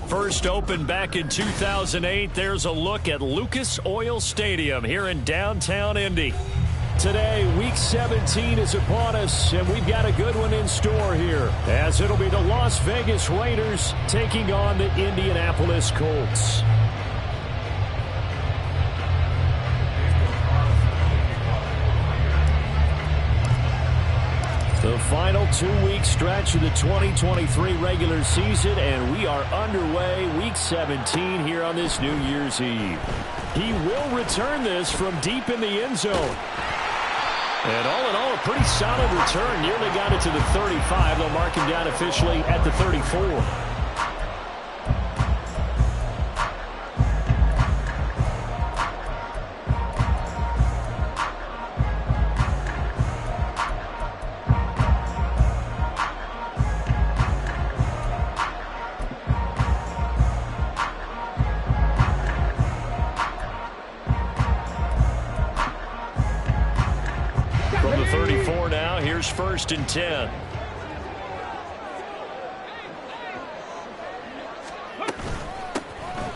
First opened back in 2008, there's a look at Lucas Oil Stadium here in downtown Indy. Today, Week 17 is upon us, and we've got a good one in store here, as it'll be the Las Vegas Raiders taking on the Indianapolis Colts. The final 2-week stretch of the 2023 regular season, and we are underway Week 17 here on this New Year's Eve. He will return this from deep in the end zone. And all in all, a pretty solid return. Nearly got it to the 35. They'll mark him down officially at the 34. From the 34 now, here's 1st and 10.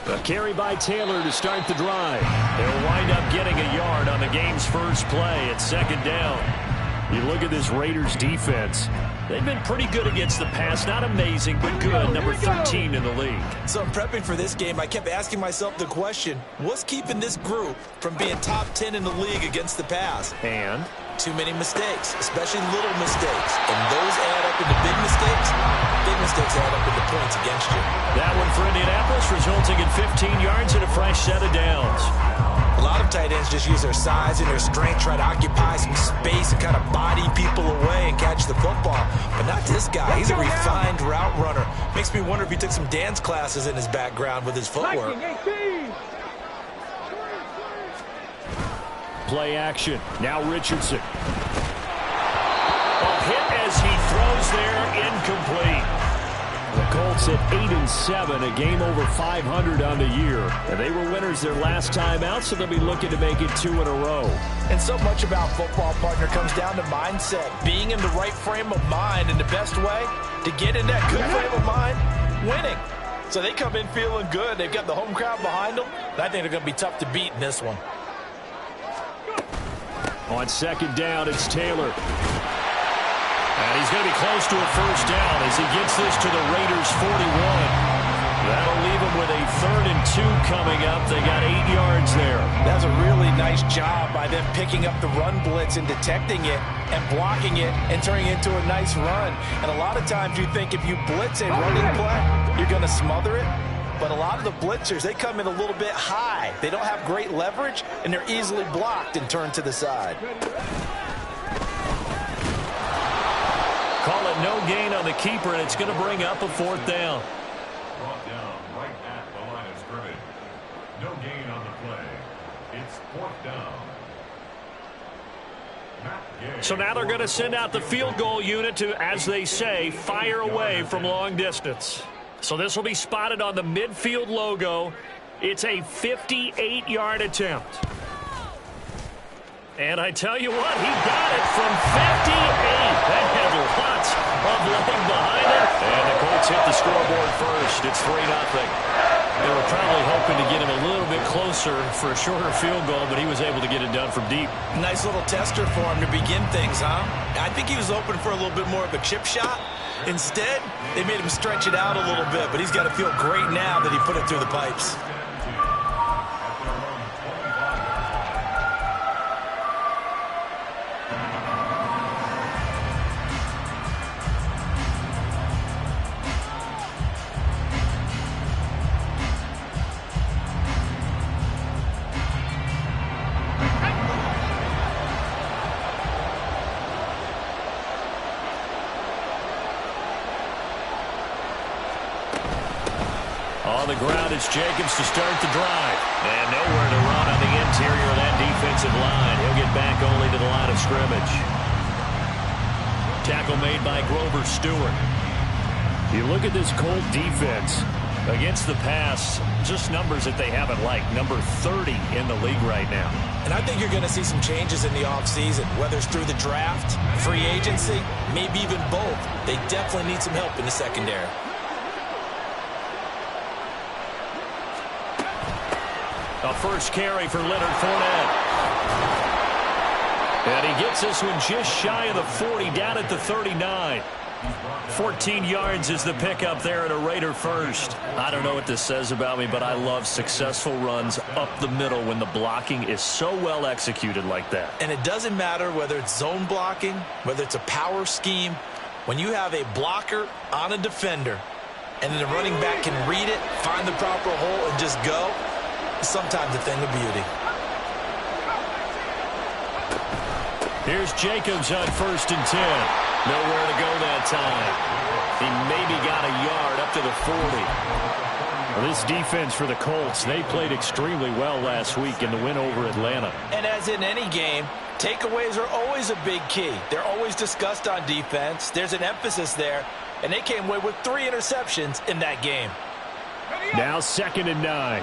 A carry by Taylor to start the drive. They'll wind up getting a yard on the game's first play at 2nd down. You look at this Raiders defense. They've been pretty good against the pass. Not amazing, but good. Number 13 in the league. So in prepping for this game, I kept asking myself the question, what's keeping this group from being top 10 in the league against the pass? And too many mistakes, especially little mistakes. And those add up into big mistakes. Big mistakes add up into points against you. That one for Indianapolis, resulting in 15 yards and a fresh set of downs. A lot of tight ends just use their size and their strength, try to occupy some space and kind of body people away and catch the football. But not this guy. He's a refined route runner. Makes me wonder if he took some dance classes in his background with his footwork. Play action. Now Richardson. A hit as he throws there, incomplete. The Colts at 8-7, a game over 500 on the year. And they were winners their last time out, so they'll be looking to make it 2 in a row. And so much about football, partner, comes down to mindset. Being in the right frame of mind, and the best way to get in that good frame of mind, winning. So they come in feeling good. They've got the home crowd behind them. And I think they're going to be tough to beat in this one. On 2nd down, it's Taylor. And he's going to be close to a first down as he gets this to the Raiders' 41. That'll leave him with a 3rd and 2 coming up. They got 8 yards there. That's a really nice job by them picking up the run blitz and detecting it and blocking it and turning it into a nice run. And a lot of times you think if you blitz a running play, you're going to smother it. But a lot of the blitzers, they come in a little bit high. They don't have great leverage, and they're easily blocked and turned to the side. Call it no gain on the keeper, and it's going to bring up a 4th down. Brought down right at the line of scrimmage. No gain on the play. It's 4th down. So now they're going to send out the field goal unit to, as they say, fire away from long distance. So this will be spotted on the midfield logo. It's a 58-yard attempt. And I tell you what, he got it from 58. That had lots of leg behind it. And the Colts hit the scoreboard first. It's 3-0. They were probably hoping to get him a little bit closer for a shorter field goal, but he was able to get it done from deep. Nice little tester for him to begin things, huh? I think he was hoping for a little bit more of a chip shot. Instead, they made him stretch it out a little bit, but he's got to feel great now that he put it through the pipes. On the ground, it's Jacobs to start the drive. And nowhere to run on the interior of that defensive line. He'll get back only to the line of scrimmage. Tackle made by Grover Stewart. You look at this Colt defense against the pass, just numbers that they haven't liked. Number 30 in the league right now. And I think you're going to see some changes in the offseason, whether it's through the draft, free agency, maybe even both. They definitely need some help in the secondary. A first carry for Leonard Fournette. And he gets this one just shy of the 40, down at the 39. 14 yards is the pickup there at a Raider first. I don't know what this says about me, but I love successful runs up the middle when the blocking is so well executed like that. And it doesn't matter whether it's zone blocking, whether it's a power scheme. When you have a blocker on a defender and then the running back can read it, find the proper hole, and just go, it's sometimes a thing of beauty. Here's Jacobs on 1st and 10. Nowhere to go that time. He maybe got a yard up to the 40. Well, this defense for the Colts, they played extremely well last week in the win over Atlanta. And as in any game, takeaways are always a big key. They're always discussed on defense. There's an emphasis there, and they came away with 3 interceptions in that game. Now 2nd and 9.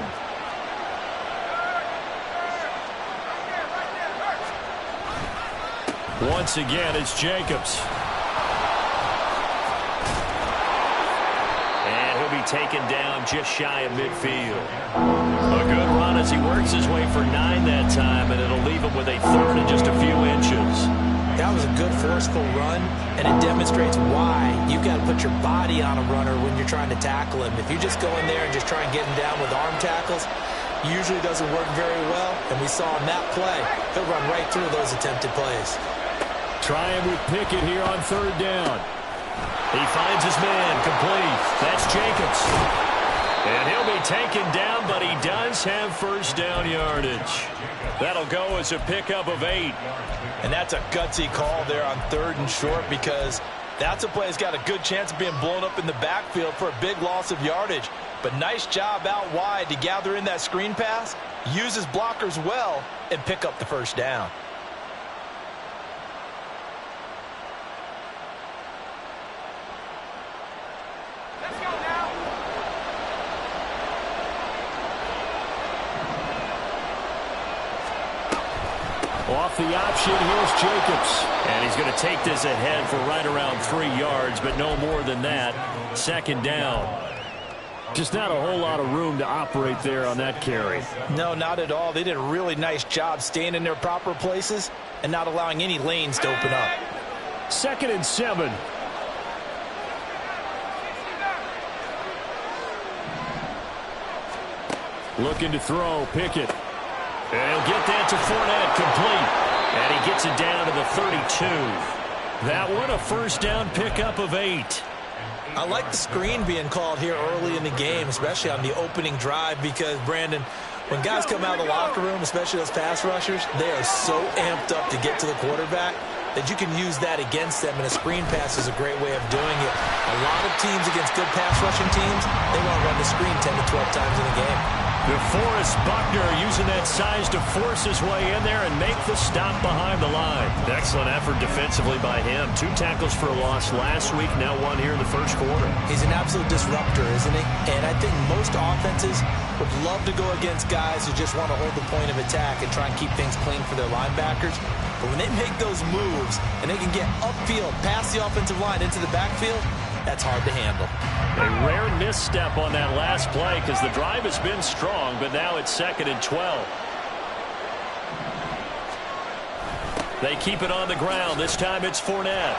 Once again, it's Jacobs. And he'll be taken down just shy of midfield. A good run as he works his way for 9 that time, and it'll leave him with a 3rd and just a few inches. That was a good forceful run, and it demonstrates why you've got to put your body on a runner when you're trying to tackle him. If you just go in there and just try and get him down with arm tackles, usually doesn't work very well, and we saw in that play, he'll run right through those attempted plays. Trying with Pickett here on 3rd down. He finds his man complete. That's Jacobs. And he'll be taken down, but he does have 1st down yardage. That'll go as a pickup of 8. And that's a gutsy call there on 3rd and short, because that's a play that's got a good chance of being blown up in the backfield for a big loss of yardage. But nice job out wide to gather in that screen pass, use his blockers well, and pick up the 1st down. Off the option, here's Jacobs. And he's going to take this ahead for right around 3 yards, but no more than that. 2nd down. Just not a whole lot of room to operate there on that carry. No, not at all. They did a really nice job staying in their proper places and not allowing any lanes to open up. 2nd and 7. Looking to throw, Pickett. And he'll get that to Fournette, complete. And he gets it down to the 32. That one, a 1st down pickup of 8. I like the screen being called here early in the game, especially on the opening drive, because, Brandon, when guys come out of the locker room, especially those pass rushers, they are so amped up to get to the quarterback that you can use that against them, and a screen pass is a great way of doing it. A lot of teams against good pass rushing teams, they want to run the screen 10 to 12 times in a game. DeForest Buckner using that size to force his way in there and make the stop behind the line. Excellent effort defensively by him. 2 tackles for a loss last week, now 1 here in the 1st quarter. He's an absolute disruptor, isn't he? And I think most offenses would love to go against guys who just want to hold the point of attack and try and keep things clean for their linebackers. But when they make those moves and they can get upfield, past the offensive line into the backfield, that's hard to handle. A rare misstep on that last play because the drive has been strong, but now it's 2nd and 12. They keep it on the ground. This time it's Fournette.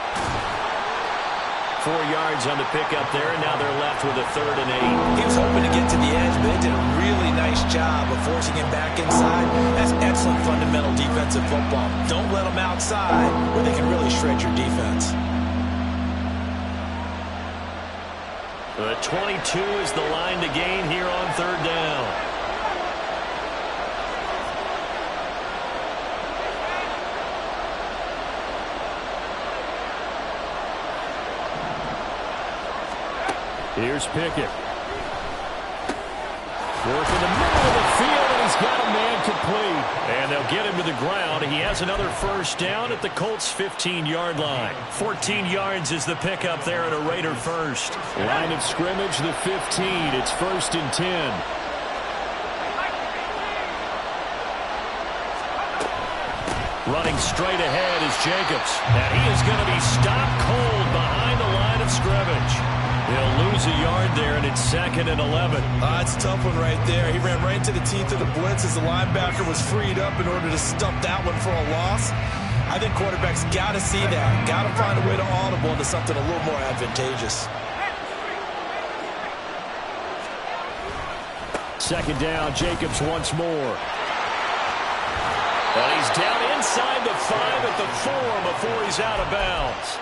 4 yards on the pickup there, and now they're left with a 3rd and 8. He was hoping to get to the edge, but they did a really nice job of forcing him back inside. That's excellent fundamental defensive football. Don't let them outside where they can really shred your defense. The 22 is the line to gain here on 3rd down. Here's Pickett. Work in the middle of the field, and he's got a man complete. And they'll get him to the ground. He has another 1st down at the Colts' 15-yard line. 14 yards is the pickup there at a Raider 1st. Line of scrimmage, the 15. It's 1st and 10. Running straight ahead is Jacobs. And he is going to be stopped cold behind the line of scrimmage. He'll lose a yard there, and it's 2nd and 11. It's a tough one right there. He ran right into the teeth of the blitz as the linebacker was freed up in order to stump that one for a loss. I think quarterbacks got to see that. Got to find a way to audible into something a little more advantageous. 2nd down, Jacobs once more. And he's down inside the 5 at the 4 before he's out of bounds.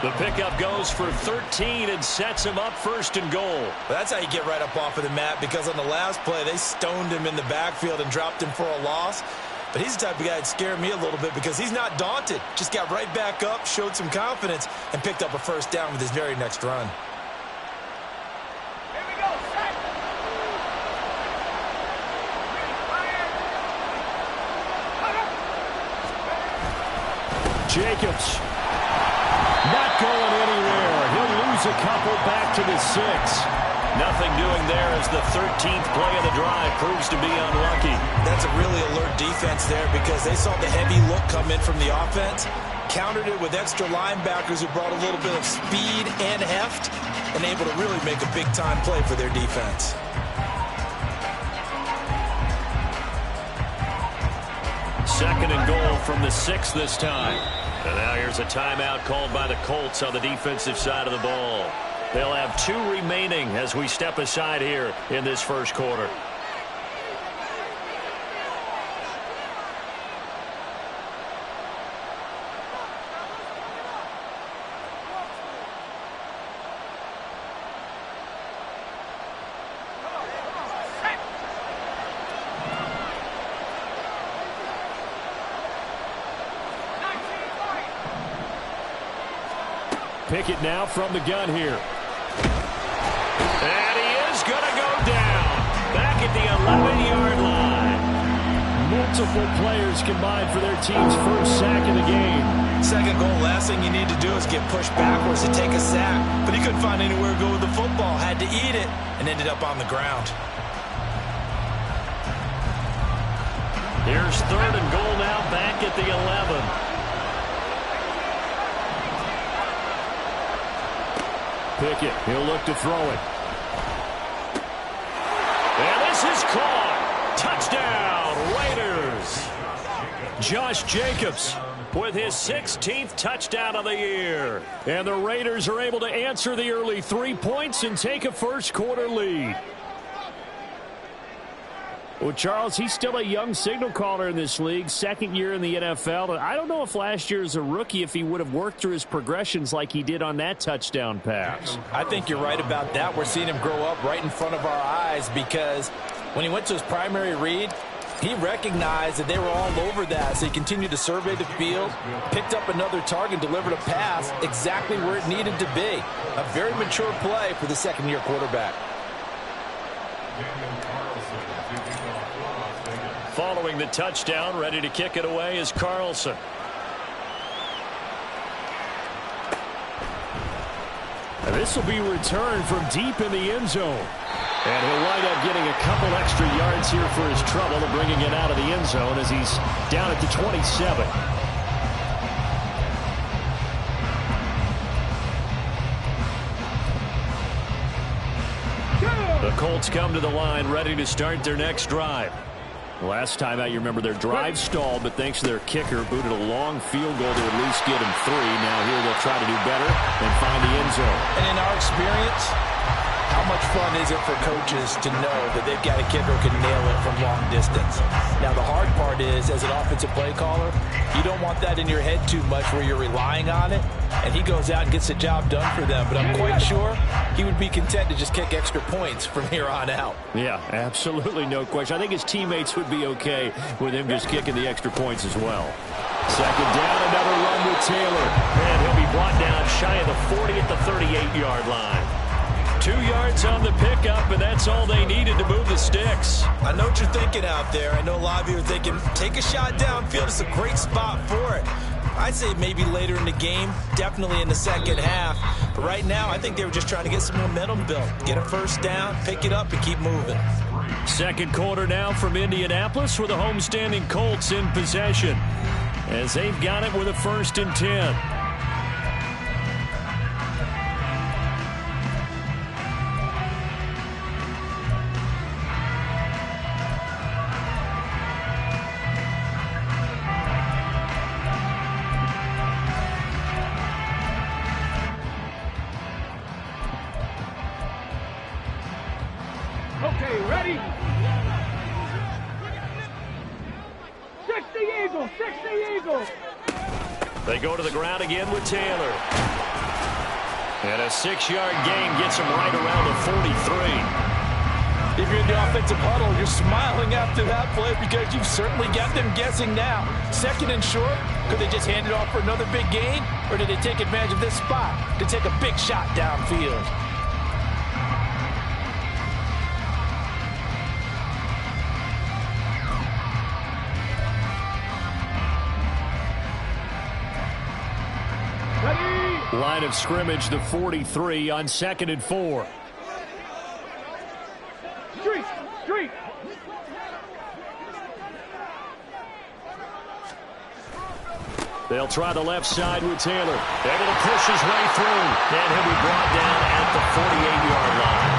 The pickup goes for 13 and sets him up 1st and goal. That's how you get right up off of the mat, because on the last play, they stoned him in the backfield and dropped him for a loss. But he's the type of guy that scared me a little bit because he's not daunted. Just got right back up, showed some confidence, and picked up a 1st down with his very next run. Here we go, set. Jacobs not going anywhere. He'll lose a couple back to the 6. Nothing doing there as the 13th play of the drive proves to be unlucky. That's a really alert defense there because they saw the heavy look come in from the offense, countered it with extra linebackers who brought a little bit of speed and heft, and able to really make a big-time play for their defense. Second and goal from the 6 this time. And now here's a timeout called by the Colts on the defensive side of the ball. They'll have 2 remaining as we step aside here in this 1st quarter. Pickett now from the gun here. And he is going to go down. Back at the 11-yard line. Multiple players combined for their team's 1st sack of the game. 2nd goal, last thing you need to do is get pushed backwards to take a sack. But he couldn't find anywhere to go with the football. Had to eat it and ended up on the ground. Here's 3rd and goal now back at the 11. Pickett, he'll look to throw it. And this is caught. Touchdown, Raiders. Josh Jacobs with his 16th touchdown of the year. And the Raiders are able to answer the early 3 points and take a 1st quarter lead. Well, Charles, he's still a young signal caller in this league, 2nd year in the NFL. And I don't know if last year as a rookie if he would have worked through his progressions like he did on that touchdown pass. I think you're right about that. We're seeing him grow up right in front of our eyes because when he went to his primary read, he recognized that they were all over that, so he continued to survey the field, picked up another target, delivered a pass exactly where it needed to be. A very mature play for the 2nd-year quarterback. Following the touchdown, ready to kick it away is Carlson. And this will be returned from deep in the end zone. And he'll wind up getting a couple extra yards here for his trouble and bringing it out of the end zone as he's down at the 27. The Colts come to the line ready to start their next drive. Last time out, you remember their drive stalled, but thanks to their kicker, booted a long field goal to at least get him 3. Now here they'll try to do better and find the end zone. And in our experience, how much fun is it for coaches to know that they've got a kicker who can nail it from long distance? Now, the hard part is, as an offensive play caller, you don't want that in your head too much where you're relying on it, and he goes out and gets the job done for them. But I'm quite sure he would be content to just kick extra points from here on out. Yeah, absolutely no question. I think his teammates would be okay with him just kicking the extra points as well. 2nd down, another run with Taylor. And he'll be brought down shy of the 40 at the 38-yard line. 2 yards on the pickup, and that's all they needed to move the sticks. I know what you're thinking out there. I know a lot of you are thinking, take a shot downfield. It's a great spot for it. I'd say maybe later in the game, definitely in the 2nd half. But right now, I think they were just trying to get some momentum built. Get a 1st down, pick it up, and keep moving. 2nd quarter now from Indianapolis with the homestanding Colts in possession as they've got it with a 1st and 10. Okay, ready? 60 Eagles, 60 Eagles. They go to the ground again with Taylor. And a 6-yard gain gets him right around the 43. If you're in the offensive huddle, you're smiling after that play because you've certainly got them guessing now. 2nd and short, could they just hand it off for another big gain? Or did they take advantage of this spot to take a big shot downfield? Ready? Line of scrimmage, the 43 on 2nd and 4. Street. They'll try the left side with Taylor. Able to push his way through. And he'll be brought down at the 48-yard line.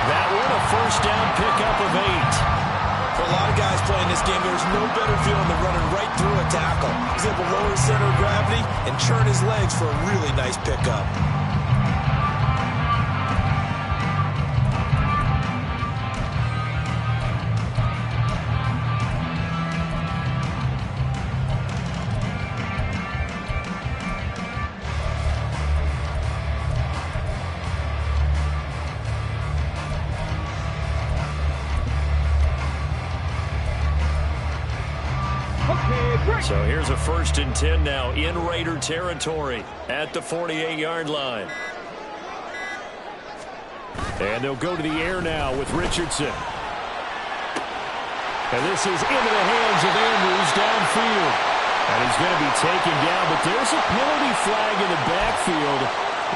That one a first down pickup of 8. For a lot of guys playing this game, there's no better feeling than running right through a tackle. He's able to lower his center of gravity and churn his legs for a really nice pickup. So here's a 1st and 10 now in Raider territory at the 48-yard line. And they'll go to the air now with Richardson. And this is into the hands of Andrews downfield. And he's going to be taken down, but there's a penalty flag in the backfield.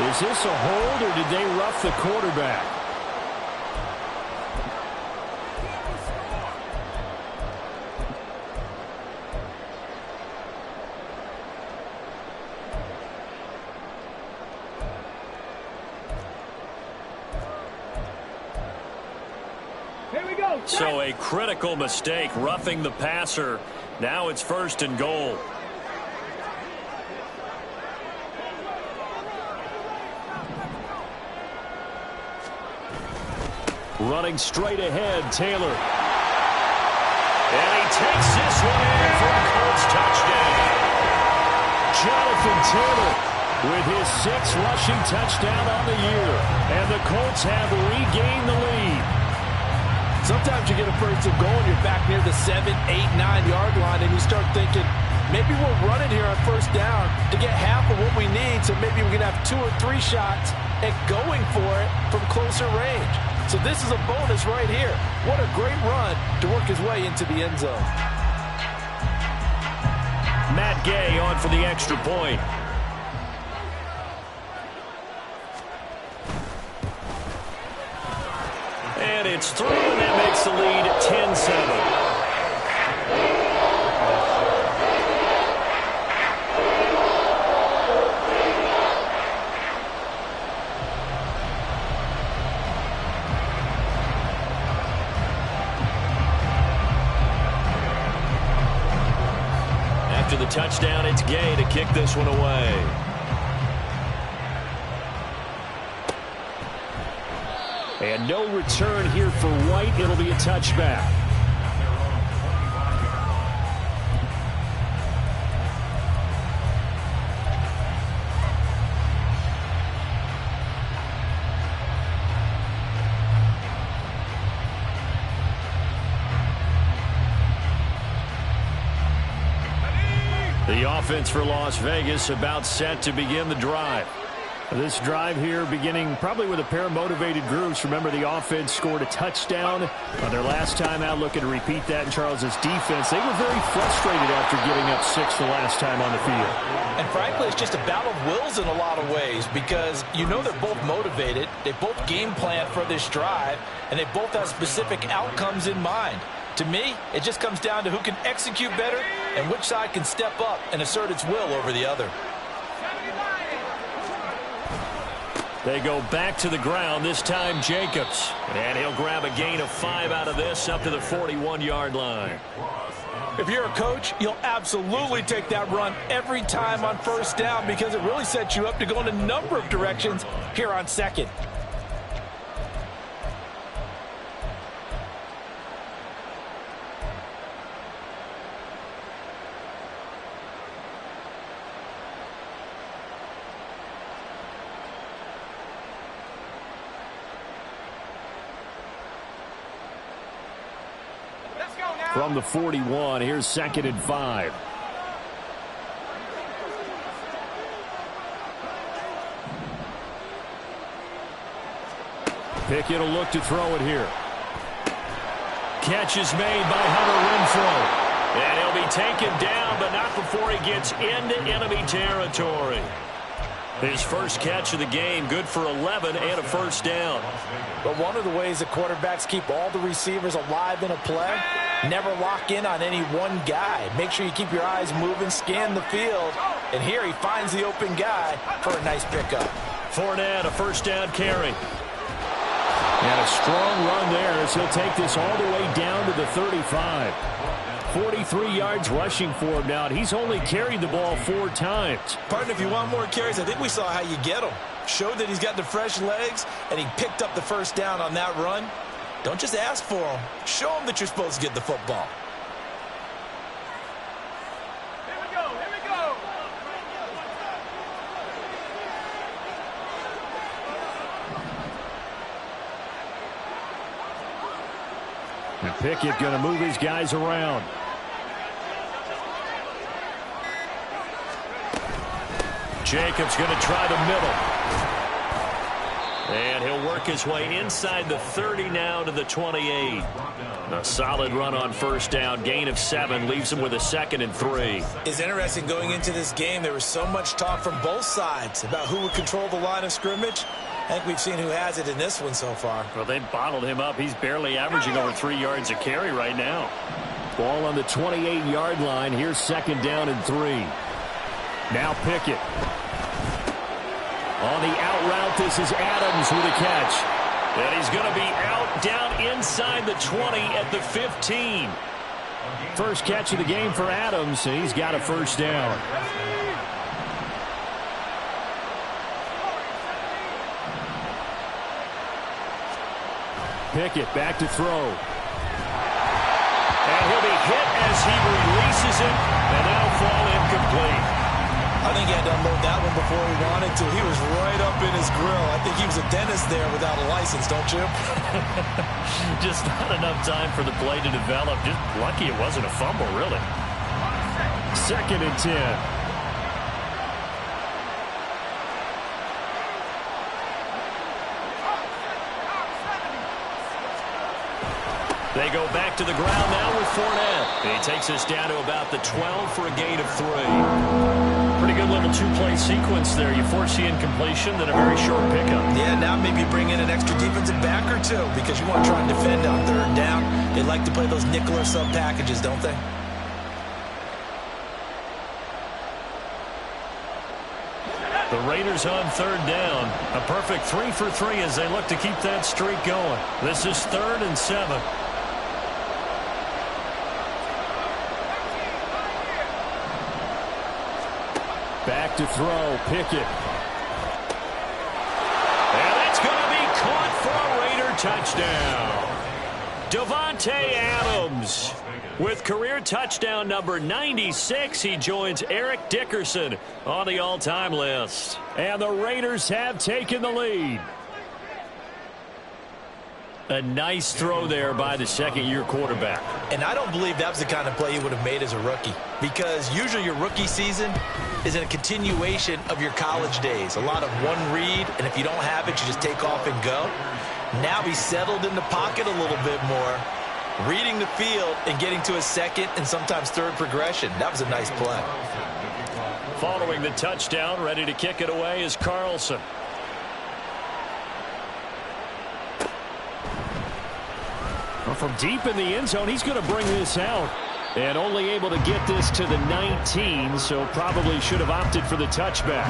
Is this a hold or did they rough the quarterback? So a critical mistake, roughing the passer. Now it's 1st and goal. Running straight ahead, Taylor. And he takes this one in for a Colts touchdown. Jonathan Taylor with his 6th rushing touchdown on the year. And the Colts have regained the lead. Sometimes you get a 1st and goal and you're back near the 7, 8, 9-yard line and you start thinking, maybe we'll run it here on 1st down to get half of what we need, so maybe we can have 2 or 3 shots at going for it from closer range. So this is a bonus right here. What a great run to work his way into the end zone. Matt Gay on for the extra point. And it's through, and that makes the lead 10-7. After the touchdown, it's Gay to kick this one away. And no return here for White. It'll be a touchback. The offense for Las Vegas about set to begin the drive. This drive here beginning probably with a pair of motivated groups. Remember, the offense scored a touchdown on their last time out, looking to repeat that in Charles's defense. They were very frustrated after giving up 6 the last time on the field. And frankly, it's just a battle of wills in a lot of ways because you know they're both motivated. They both game plan for this drive, and they both have specific outcomes in mind. To me, it just comes down to who can execute better and which side can step up and assert its will over the other. They go back to the ground, this time Jacobs. And he'll grab a gain of 5 out of this up to the 41-yard line. If you're a coach, you'll absolutely take that run every time on 1st down because it really sets you up to go in a number of directions here on 2nd. From the 41, here's 2nd and 5. Pickett will look to throw it here. Catch is made by Hunter Renfrow. And he'll be taken down, but not before he gets into enemy territory. His first catch of the game, good for 11 and a first down. But one of the ways that quarterbacks keep all the receivers alive in a play, never lock in on any one guy. Make sure you keep your eyes moving, scan the field. And here he finds the open guy for a nice pickup. Fournette, a first down carry. And a strong run there as he'll take this all the way down to the 35. 43 yards rushing for him now, and he's only carried the ball 4 times. Partner, if you want more carries, I think we saw how you get him. Showed that he's got the fresh legs, and he picked up the first down on that run. Don't just ask for him. Show him that you're supposed to get the football. Here we go, here we go. And Pickett going to move his guys around. Jacobs going to try the middle. And he'll work his way inside the 30 now to the 28. A solid run on first down. Gain of 7 leaves him with a 2nd and 3. It's interesting going into this game. There was so much talk from both sides about who would control the line of scrimmage. I think we've seen who has it in this one so far. Well, they bottled him up. He's barely averaging over 3 yards a carry right now. Ball on the 28-yard line. Here's 2nd down and 3. Now Pickett. On the out route, this is Adams with a catch. And he's going to be out down inside the 20 at the 15. First catch of the game for Adams, and he's got a first down. Pickett back to throw. And he'll be hit as he releases it, and that'll fall incomplete. I think he had to unload that one before he wanted to. He was right up in his grill. I think he was a dentist there without a license, don't you? Just not enough time for the play to develop. Just lucky it wasn't a fumble, really. 2nd and 10. They go back to the ground now with Fournette. He takes us down to about the 12 for a gain of 3. Pretty good little 2-play sequence there. You force the incompletion, then a very short pickup. Yeah, now maybe bring in an extra defensive back or 2 because you want to try and defend on 3rd down. They like to play those nickel or sub packages, don't they? The Raiders on 3rd down. A perfect 3 for 3 as they look to keep that streak going. This is 3rd and 7. Back to throw, Pickett. And that's going to be caught for a Raider touchdown. Davante Adams with career touchdown number 96. He joins Eric Dickerson on the all-time list. And the Raiders have taken the lead. A nice throw there by the 2nd-year quarterback. And I don't believe that was the kind of play he would have made as a rookie. Because usually your rookie season is in a continuation of your college days. A lot of one read, and if you don't have it, you just take off and go. Now he's settled in the pocket a little bit more, reading the field and getting to a 2nd and sometimes 3rd progression. That was a nice play. Following the touchdown, ready to kick it away is Carlson. Well, from deep in the end zone, he's going to bring this out. And only able to get this to the 19, so probably should have opted for the touchback.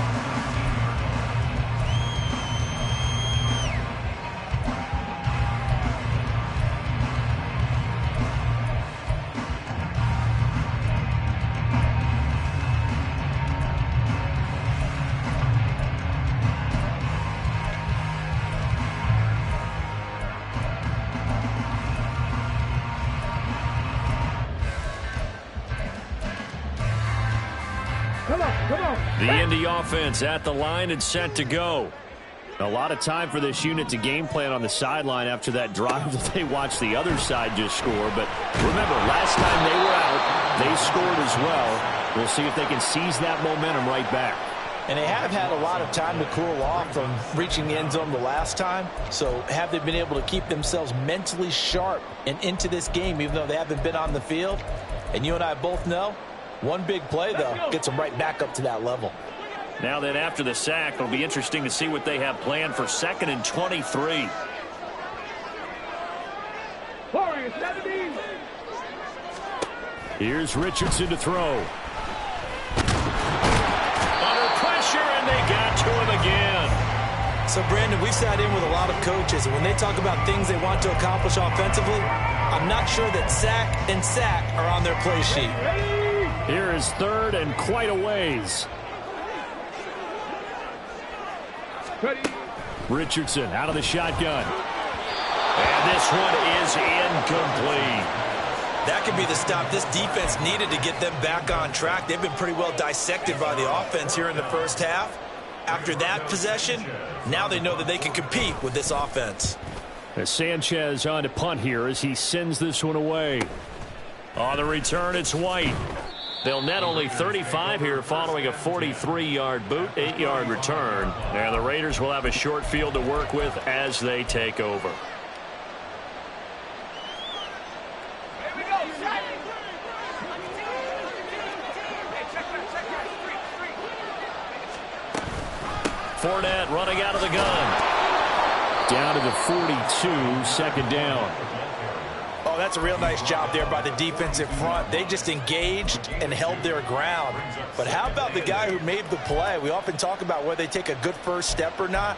Come on. The Indy offense at the line and set to go. A lot of time for this unit to game plan on the sideline after that drive that they watched the other side just score. But remember, last time they were out, they scored as well. We'll see if they can seize that momentum right back. And they have had a lot of time to cool off from reaching the end zone the last time. So have they been able to keep themselves mentally sharp and into this game, even though they haven't been on the field? And you and I both know, one big play, though, gets them right back up to that level. Now then, after the sack, it'll be interesting to see what they have planned for 2nd and 23. Here's Richardson to throw. Under pressure, and they got to him again. So, Brandon, we've sat in with a lot of coaches, and when they talk about things they want to accomplish offensively, I'm not sure that sack and sack are on their play sheet. Here is 3rd and quite a ways. Richardson out of the shotgun. And this one is incomplete. That could be the stop this defense needed to get them back on track. They've been pretty well dissected by the offense here in the first half. After that possession, now they know that they can compete with this offense. As Sanchez on to punt here as he sends this one away. On the return, it's White. They'll net only 35 here following a 43-yard boot, 8-yard return. And the Raiders will have a short field to work with as they take over. Fournette running out of the gun. Down to the 42, 2nd down. Oh, that's a real nice job there by the defensive front. They just engaged and held their ground. But how about the guy who made the play? We often talk about whether they take a good first step or not.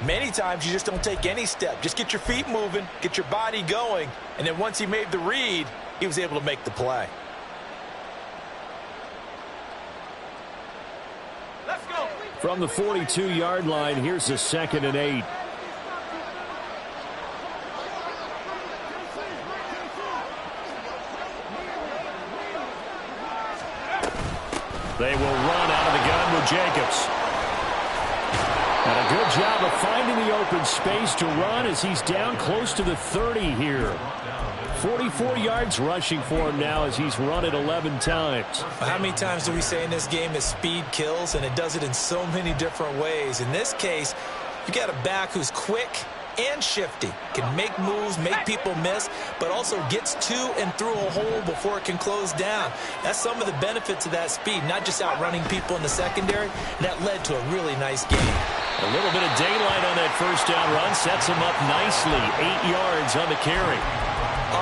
Many times you just don't take any step. Just get your feet moving, get your body going, and then once he made the read, he was able to make the play. Let's go. From the 42-yard line, here's the 2nd and 8. They will run out of the gun with Jacobs. And a good job of finding the open space to run as he's down close to the 30 here. 44 yards rushing for him now as he's run it 11 times. How many times do we say in this game that speed kills, and it does it in so many different ways? In this case, you got a back who's quick and shifty, can make moves, make people miss, but also gets to and through a hole before it can close down. That's some of the benefits of that speed, not just outrunning people in the secondary. That led to a really nice game. A little bit of daylight on that first down run sets him up nicely. 8 yards on the carry.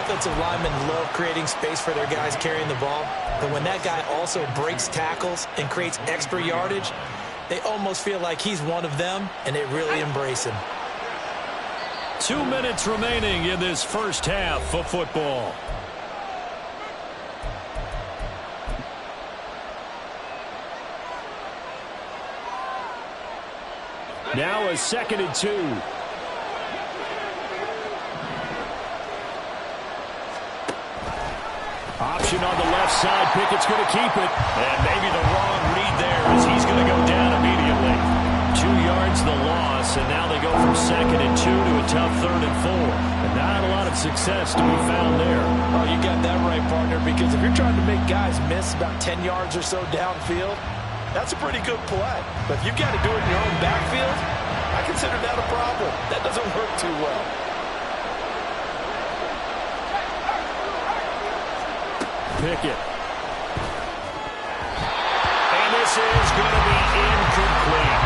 Offensive linemen love creating space for their guys carrying the ball, but when that guy also breaks tackles and creates extra yardage, they almost feel like he's one of them, and they really embrace him. 2 minutes remaining in this first half of football. Now a 2nd and 2. Option on the left side. Pickett's going to keep it. And maybe the wrong read there as he's going to go down immediately. 2 yards the loss, and now they go from 2nd and 2 to a tough 3rd and 4. And not a lot of success to be found there. Oh, you got that right, partner, because if you're trying to make guys miss about 10 yards or so downfield, that's a pretty good play. But if you've got to do it in your own backfield, I consider that a problem. That doesn't work too well. Pickett. And this is going to be incomplete.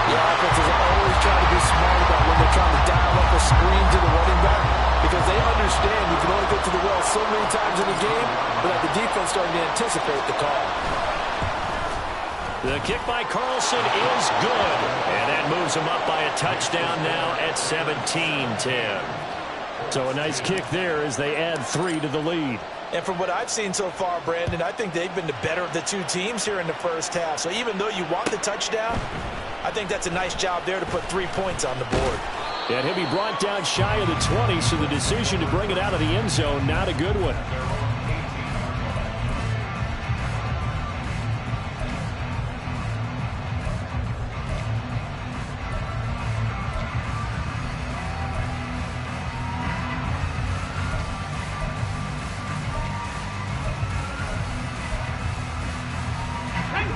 The offenses always try to be smart about when they're trying to dial up a screen to the running back, because they understand you can only get to the well so many times in a game without the defense starting to anticipate the call. The kick by Carlson is good. And that moves him up by a touchdown now at 17-10. So a nice kick there as they add 3 to the lead. And from what I've seen so far, Brandon, I think they've been the better of the two teams here in the first half. So even though you want the touchdown, I think that's a nice job there to put 3 points on the board. And he'll be brought down shy of the 20, so the decision to bring it out of the end zone, not a good one.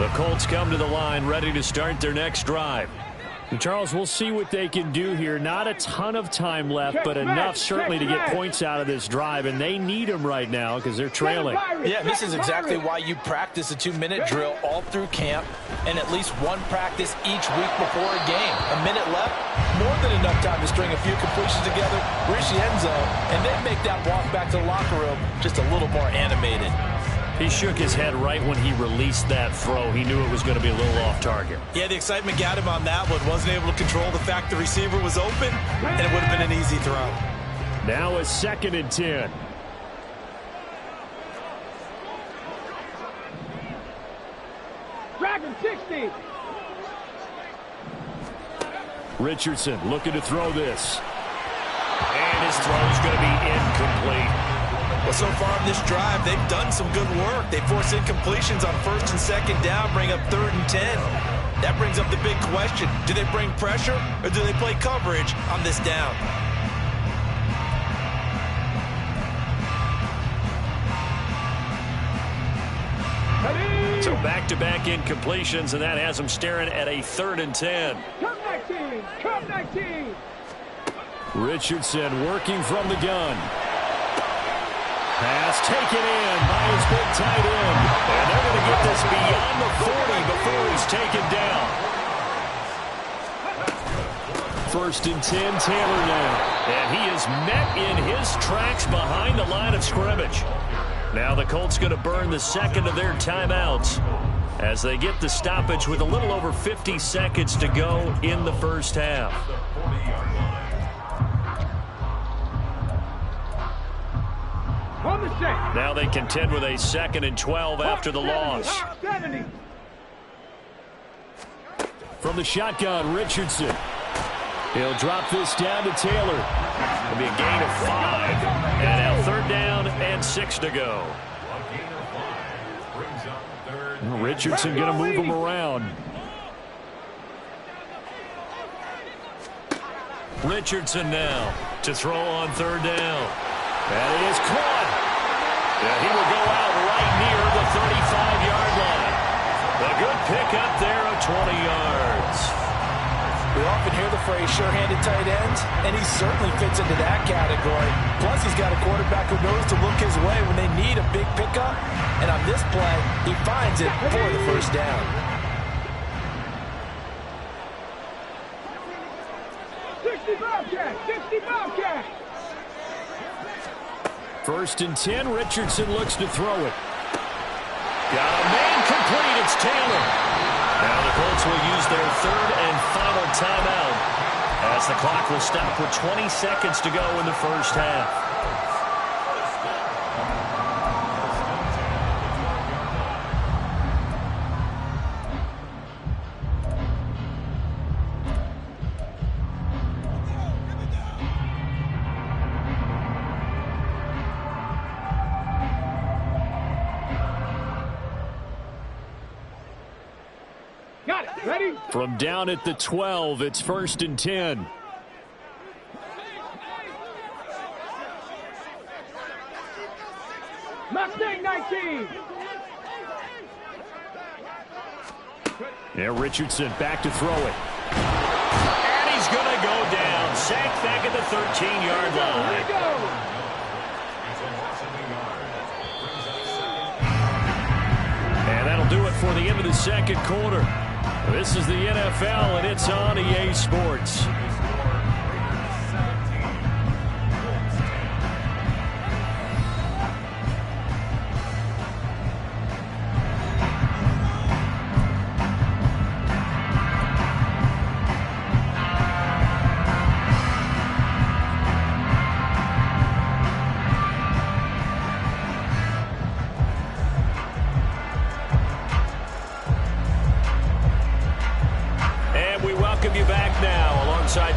The Colts come to the line, ready to start their next drive. And Charles, we'll see what they can do here. Not a ton of time left, but enough certainly to get points out of this drive, and they need them right now because they're trailing. Yeah, this is exactly why you practice a 2-minute drill all through camp and at least one practice each week before a game. A minute left, more than enough time to string a few completions together, reach the end zone, and then make that walk back to the locker room just a little more animated. He shook his head right when he released that throw. He knew it was going to be a little off target. Yeah, the excitement got him on that one. Wasn't able to control the fact the receiver was open, and it would have been an easy throw. Now a 2nd and 10. Dragon 60. Richardson looking to throw this. And his throw is going to be incomplete. Well, so far in this drive, they've done some good work. They force incompletions on 1st and 2nd down, bring up 3rd and 10. That brings up the big question. Do they bring pressure or do they play coverage on this down? So back-to-back incompletions, and that has them staring at a 3rd and 10. Come 19. Come 19. Richardson working from the gun. Pass taken in by his big tight end. And they're going to get this beyond the 40 before he's taken down. 1st and 10, Taylor now. And he is met in his tracks behind the line of scrimmage. Now the Colts going to burn the 2nd of their timeouts as they get the stoppage with a little over 50 seconds to go in the first half. Now they contend with a 2nd and 12 after the loss. 70. From the shotgun, Richardson. He'll drop this down to Taylor. It'll be a gain of 5. And now 3rd down and 6 to go. Richardson going to move him around. Richardson now to throw on 3rd down. That is caught. And he will go out right near the 35-yard line. A good pickup there of 20 yards. We often hear the phrase sure-handed tight ends, and he certainly fits into that category. Plus, he's got a quarterback who knows to look his way when they need a big pickup. And on this play, he finds it for the 1st down. 60 Bobcat. 60 Bobcat. 1st and 10, Richardson looks to throw it. Got a man complete, it's Taylor. Now the Colts will use their 3rd and final timeout as the clock will stop with 20 seconds to go in the first half. From down at the 12, it's 1st and 10. Mustang 19. Yeah, Richardson back to throw it. And he's going to go down. Sacked back at the 13-yard line. Here we go. And that'll do it for the end of the 2nd quarter. This is the NFL, and it's on EA Sports.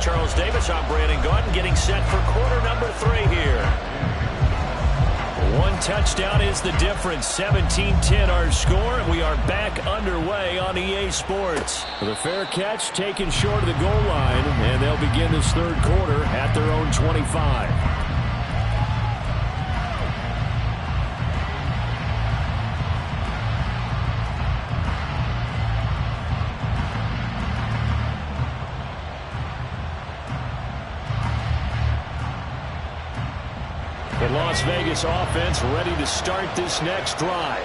Charles Davis, I'm Brandon Gaudin, getting set for quarter number 3 here. One touchdown is the difference. 17-10 our score, and we are back underway on EA Sports. The fair catch taken short of the goal line, and they'll begin this 3rd quarter at their own 25. Las Vegas offense ready to start this next drive.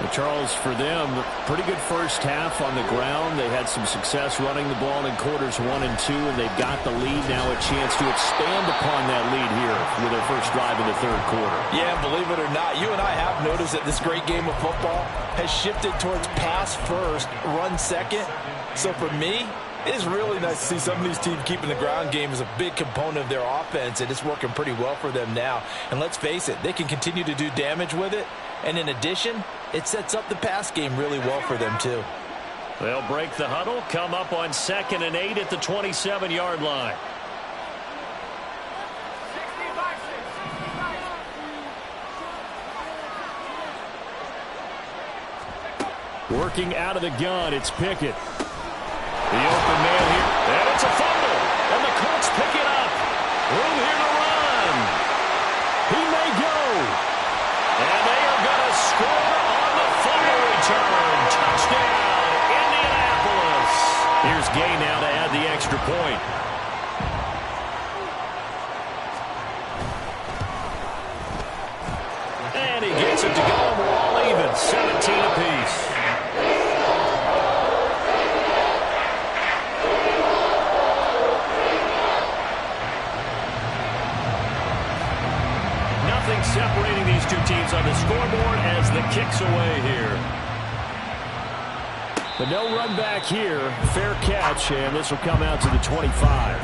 Well, Charles, for them, pretty good first half on the ground. They had some success running the ball in quarters 1 and 2, and they've got the lead now, a chance to expand upon that lead here with their first drive in the third quarter. Yeah, believe it or not, you and I have noticed that this great game of football has shifted towards pass first, run second. So for me, it is really nice to see some of these teams keeping the ground game as a big component of their offense, and it's working pretty well for them now. And let's face it, they can continue to do damage with it. And in addition, it sets up the pass game really well for them, too. They'll break the huddle, come up on 2nd and 8 at the 27-yard line. Working out of the gun, it's Pickett. The open man here, and it's a fumble. And the Colts pick it up. Room here to run. He may go. And they are going to score on the fumble return. Touchdown, Indianapolis. Here's Gay now to add the extra point. And he gets it to go, and we're all even, 17 apiece. Nothing separating these two teams on the scoreboard as the kick's away here. But no run back here. Fair catch, and this will come out to the 25.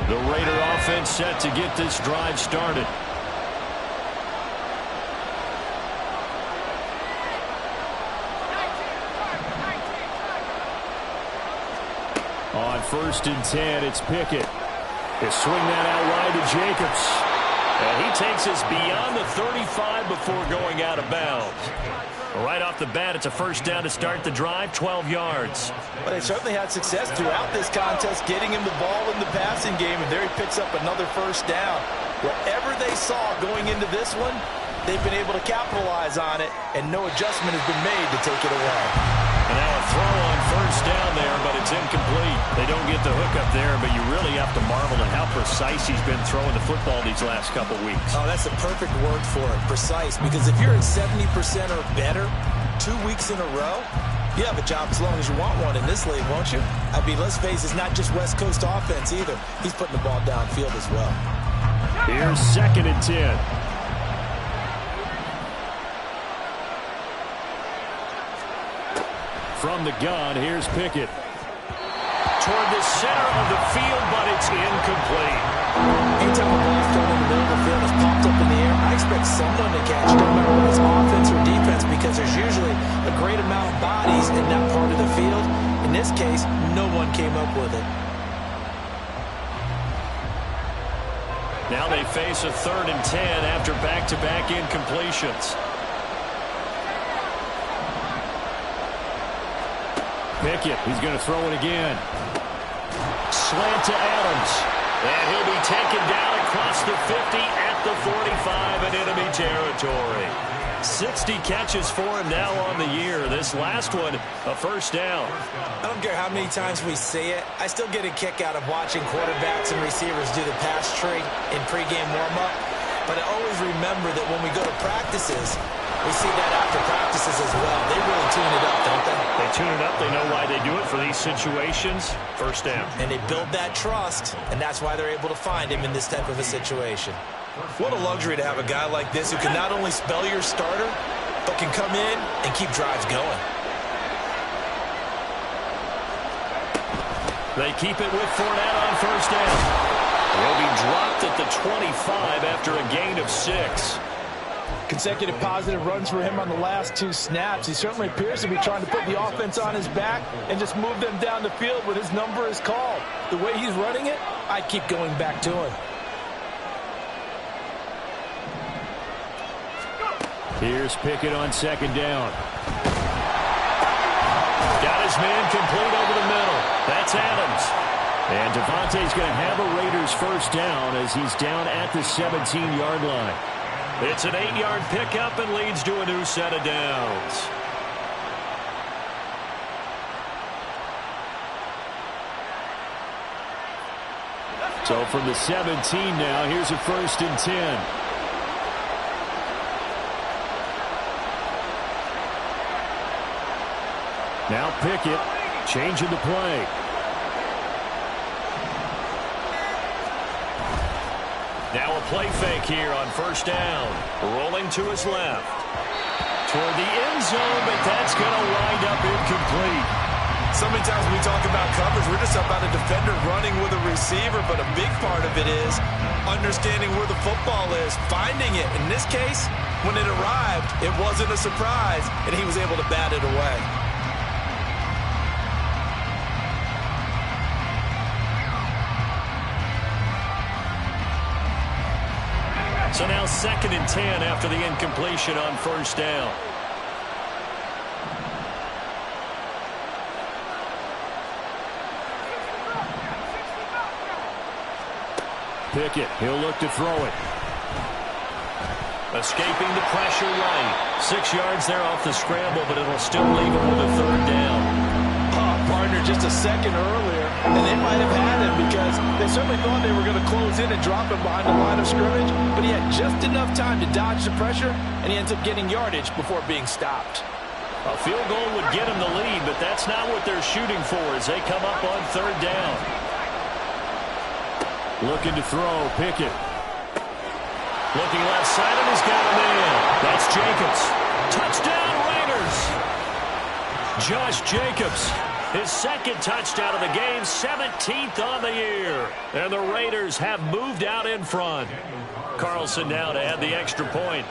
The Raider offense set to get this drive started. On 1st and 10, it's Pickett. They swing that out wide to Jacobs. And he takes us beyond the 35 before going out of bounds. Right off the bat, it's a first down to start the drive, 12 yards. But they certainly had success throughout this contest, getting him the ball in the passing game, and there he picks up another first down. Whatever they saw going into this one, they've been able to capitalize on it, and no adjustment has been made to take it away. And now a throw on first down there, but it's incomplete. They don't get the hook up there, but you really have to marvel at how precise he's been throwing the football these last couple weeks. Oh, that's the perfect word for it, precise, because if you're at 70% or better 2 weeks in a row, you have a job as long as you want one in this league, won't you? I mean, let's face it, it's not just West Coast offense either. He's putting the ball downfield as well. Here's 2nd and 10. From the gun, here's Pickett. Toward the center of the field, but it's incomplete. Anytime a ball's thrown in the middle of the field is popped up in the air, I expect someone to catch it, no matter whether it's offense or defense, because there's usually a great amount of bodies in that part of the field. In this case, no one came up with it. Now they face a 3rd and 10 after back-to-back incompletions. Pickett, he's going to throw it again. Slant to Adams. And he'll be taken down across the 50 at the 45 in enemy territory. 60 catches for him now on the year. This last one, a first down. I don't care how many times we say it, I still get a kick out of watching quarterbacks and receivers do the pass tree in pregame warm-up. But I always remember that when we go to practices, we see that after practices as well. They really tune it up, don't they? They tune it up. They know why they do it for these situations. First down. And they build that trust, and that's why they're able to find him in this type of a situation. What a luxury to have a guy like this who can not only spell your starter, but can come in and keep drives going. They keep it with Fournette on first down. He'll be dropped at the 25 after a gain of 6. Consecutive positive runs for him on the last 2 snaps. He certainly appears to be trying to put the offense on his back and just move them down the field when his number is called. The way he's running it, I'd keep going back to him. Here's Pickett on 2nd down. Got his man complete over the middle. That's Adams. And Devontae's going to have a Raiders first down as he's down at the 17-yard line. It's an 8-yard pickup and leads to a new set of downs. So from the 17 now, here's a 1st and 10. Now Pickett, changing the play. Now a play fake here on 1st down. Rolling to his left. Toward the end zone, but that's going to wind up incomplete. So many times when we talk about coverage, we're just about a defender running with a receiver, but a big part of it is understanding where the football is, finding it. In this case, when it arrived, it wasn't a surprise, and he was able to bat it away. So now 2nd and 10 after the incompletion on 1st down. Pickett, he'll look to throw it. Escaping the pressure right. 6 yards there off the scramble, but it'll still leave him with a 3rd down. Partner just a second earlier, and they might have had him because they certainly thought they were going to close in and drop him behind the line of scrimmage, but he had just enough time to dodge the pressure, and he ends up getting yardage before being stopped. A field goal would get him the lead, but that's not what they're shooting for as they come up on 3rd down. Looking to throw, Pickett. Looking left side, and he's got a man. That's Jacobs. Touchdown, Raiders! Josh Jacobs, his 2nd touchdown of the game, 17th on the year. And the Raiders have moved out in front. Carlson now to add the extra point.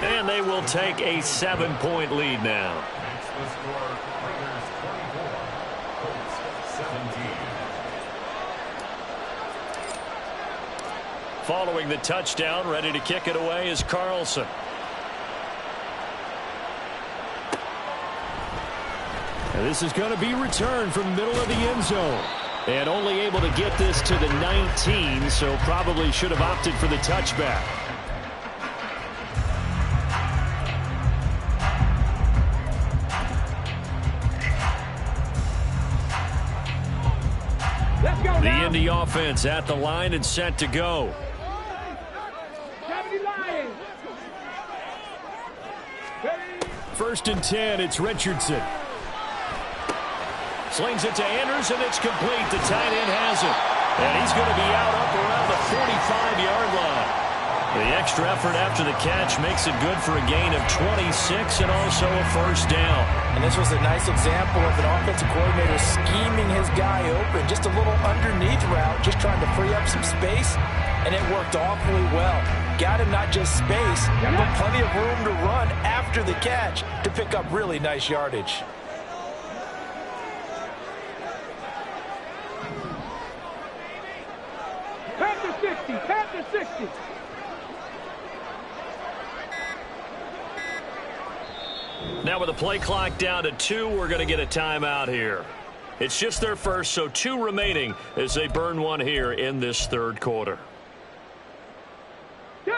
And they will take a 7-point lead now. Makes the score Raiders 24, Colts 17. Following the touchdown, ready to kick it away is Carlson. And this is going to be returned from the middle of the end zone. And only able to get this to the 19, so probably should have opted for the touchback. Let's go The now. Indy offense at the line and set to go. 70 Lions. 1st and 10, it's Richardson. Slings it to Andrews, and it's complete. The tight end has it. And he's going to be out up around the 45-yard line. The extra effort after the catch makes it good for a gain of 26 and also a 1st down. And this was a nice example of an offensive coordinator scheming his guy open. Just a little underneath route, just trying to free up some space, and it worked awfully well. Got him not just space, but plenty of room to run after the catch to pick up really nice yardage. Panther 60. Panther 60. Now with the play clock down to 2, we're going to get a timeout here. It's just their first, so 2 remaining as they burn one here in this 3rd quarter. 2.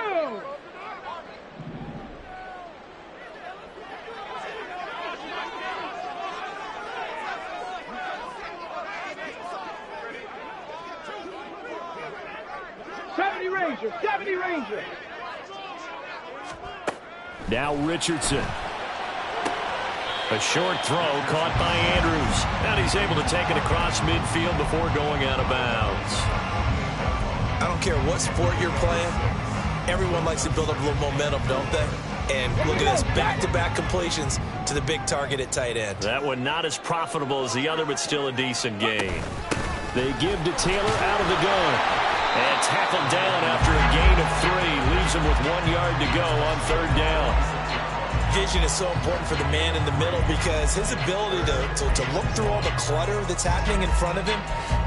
Ranger. Ranger. Now Richardson. A short throw caught by Andrews. And he's able to take it across midfield before going out of bounds. I don't care what sport you're playing. Everyone likes to build up a little momentum, don't they? And look at this, back-to-back completions to the big target at tight end. That one not as profitable as the other, but still a decent gain. They give to Taylor out of the gun. And tackled down after a gain of 3. Leaves him with 1 yard to go on 3rd down. Vision is so important for the man in the middle because his ability to look through all the clutter that's happening in front of him,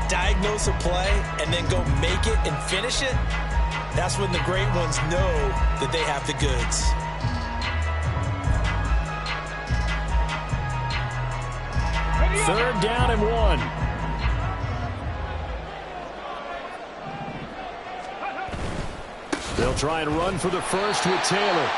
diagnose a play, and then go make it and finish it, that's when the great ones know that they have the goods. 3rd down and 1. They'll try and run for the first with Taylor.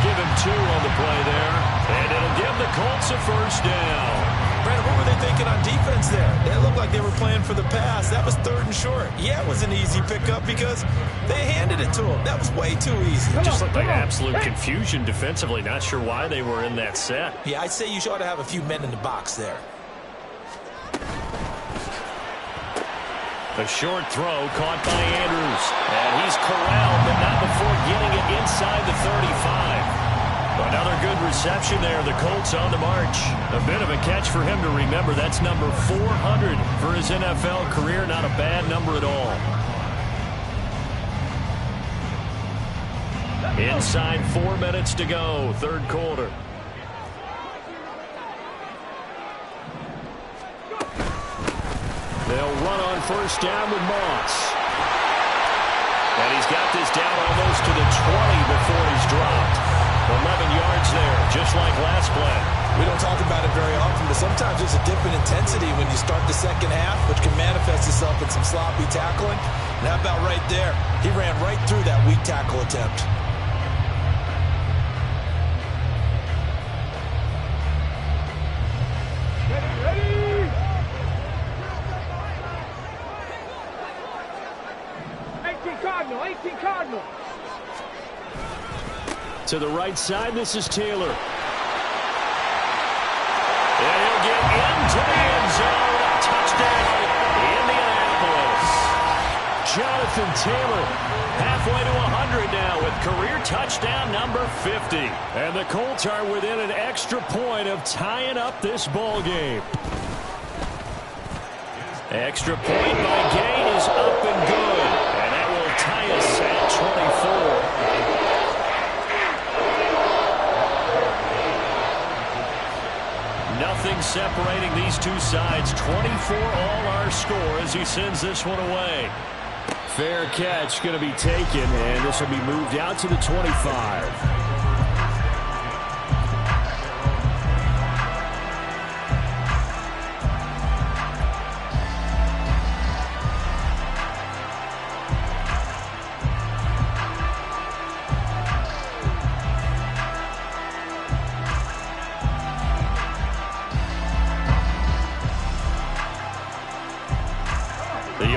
Give him 2 on the play there. And it'll give the Colts a 1st down. Brandon, what were they thinking on defense there? It looked like they were playing for the pass. That was 3rd and short. Yeah, it was an easy pickup because they handed it to him. That was way too easy. It just looked like absolute confusion defensively. Not sure why they were in that set. Yeah, I'd say you ought to have a few men in the box there. A short throw caught by Andrews. And he's corralled, but not before getting it inside the 35. Another good reception there. The Colts on the march. A bit of a catch for him to remember. That's number 400 for his NFL career. Not a bad number at all. Inside 4 minutes to go. 3rd quarter. They'll run on 1st down with Moss. And he's got this down almost to the 20 before he's dropped. 11 yards there, just like last play. We don't talk about it very often, but sometimes there's a dip in intensity when you start the second half, which can manifest itself in some sloppy tackling. And how about right there? He ran right through that weak tackle attempt. Ready? 18 Cardinal, 18 Cardinal. To the right side, this is Taylor. And he'll get into the end zone. Touchdown, Indianapolis. Jonathan Taylor, halfway to 100 now with career touchdown number 50. And the Colts are within an extra point of tying up this ball game. Extra point by Gay is up and good. And that will tie us at 24. Nothing separating these two sides. 24 all our score as he sends this one away. Fair catch going to be taken, and this will be moved out to the 25.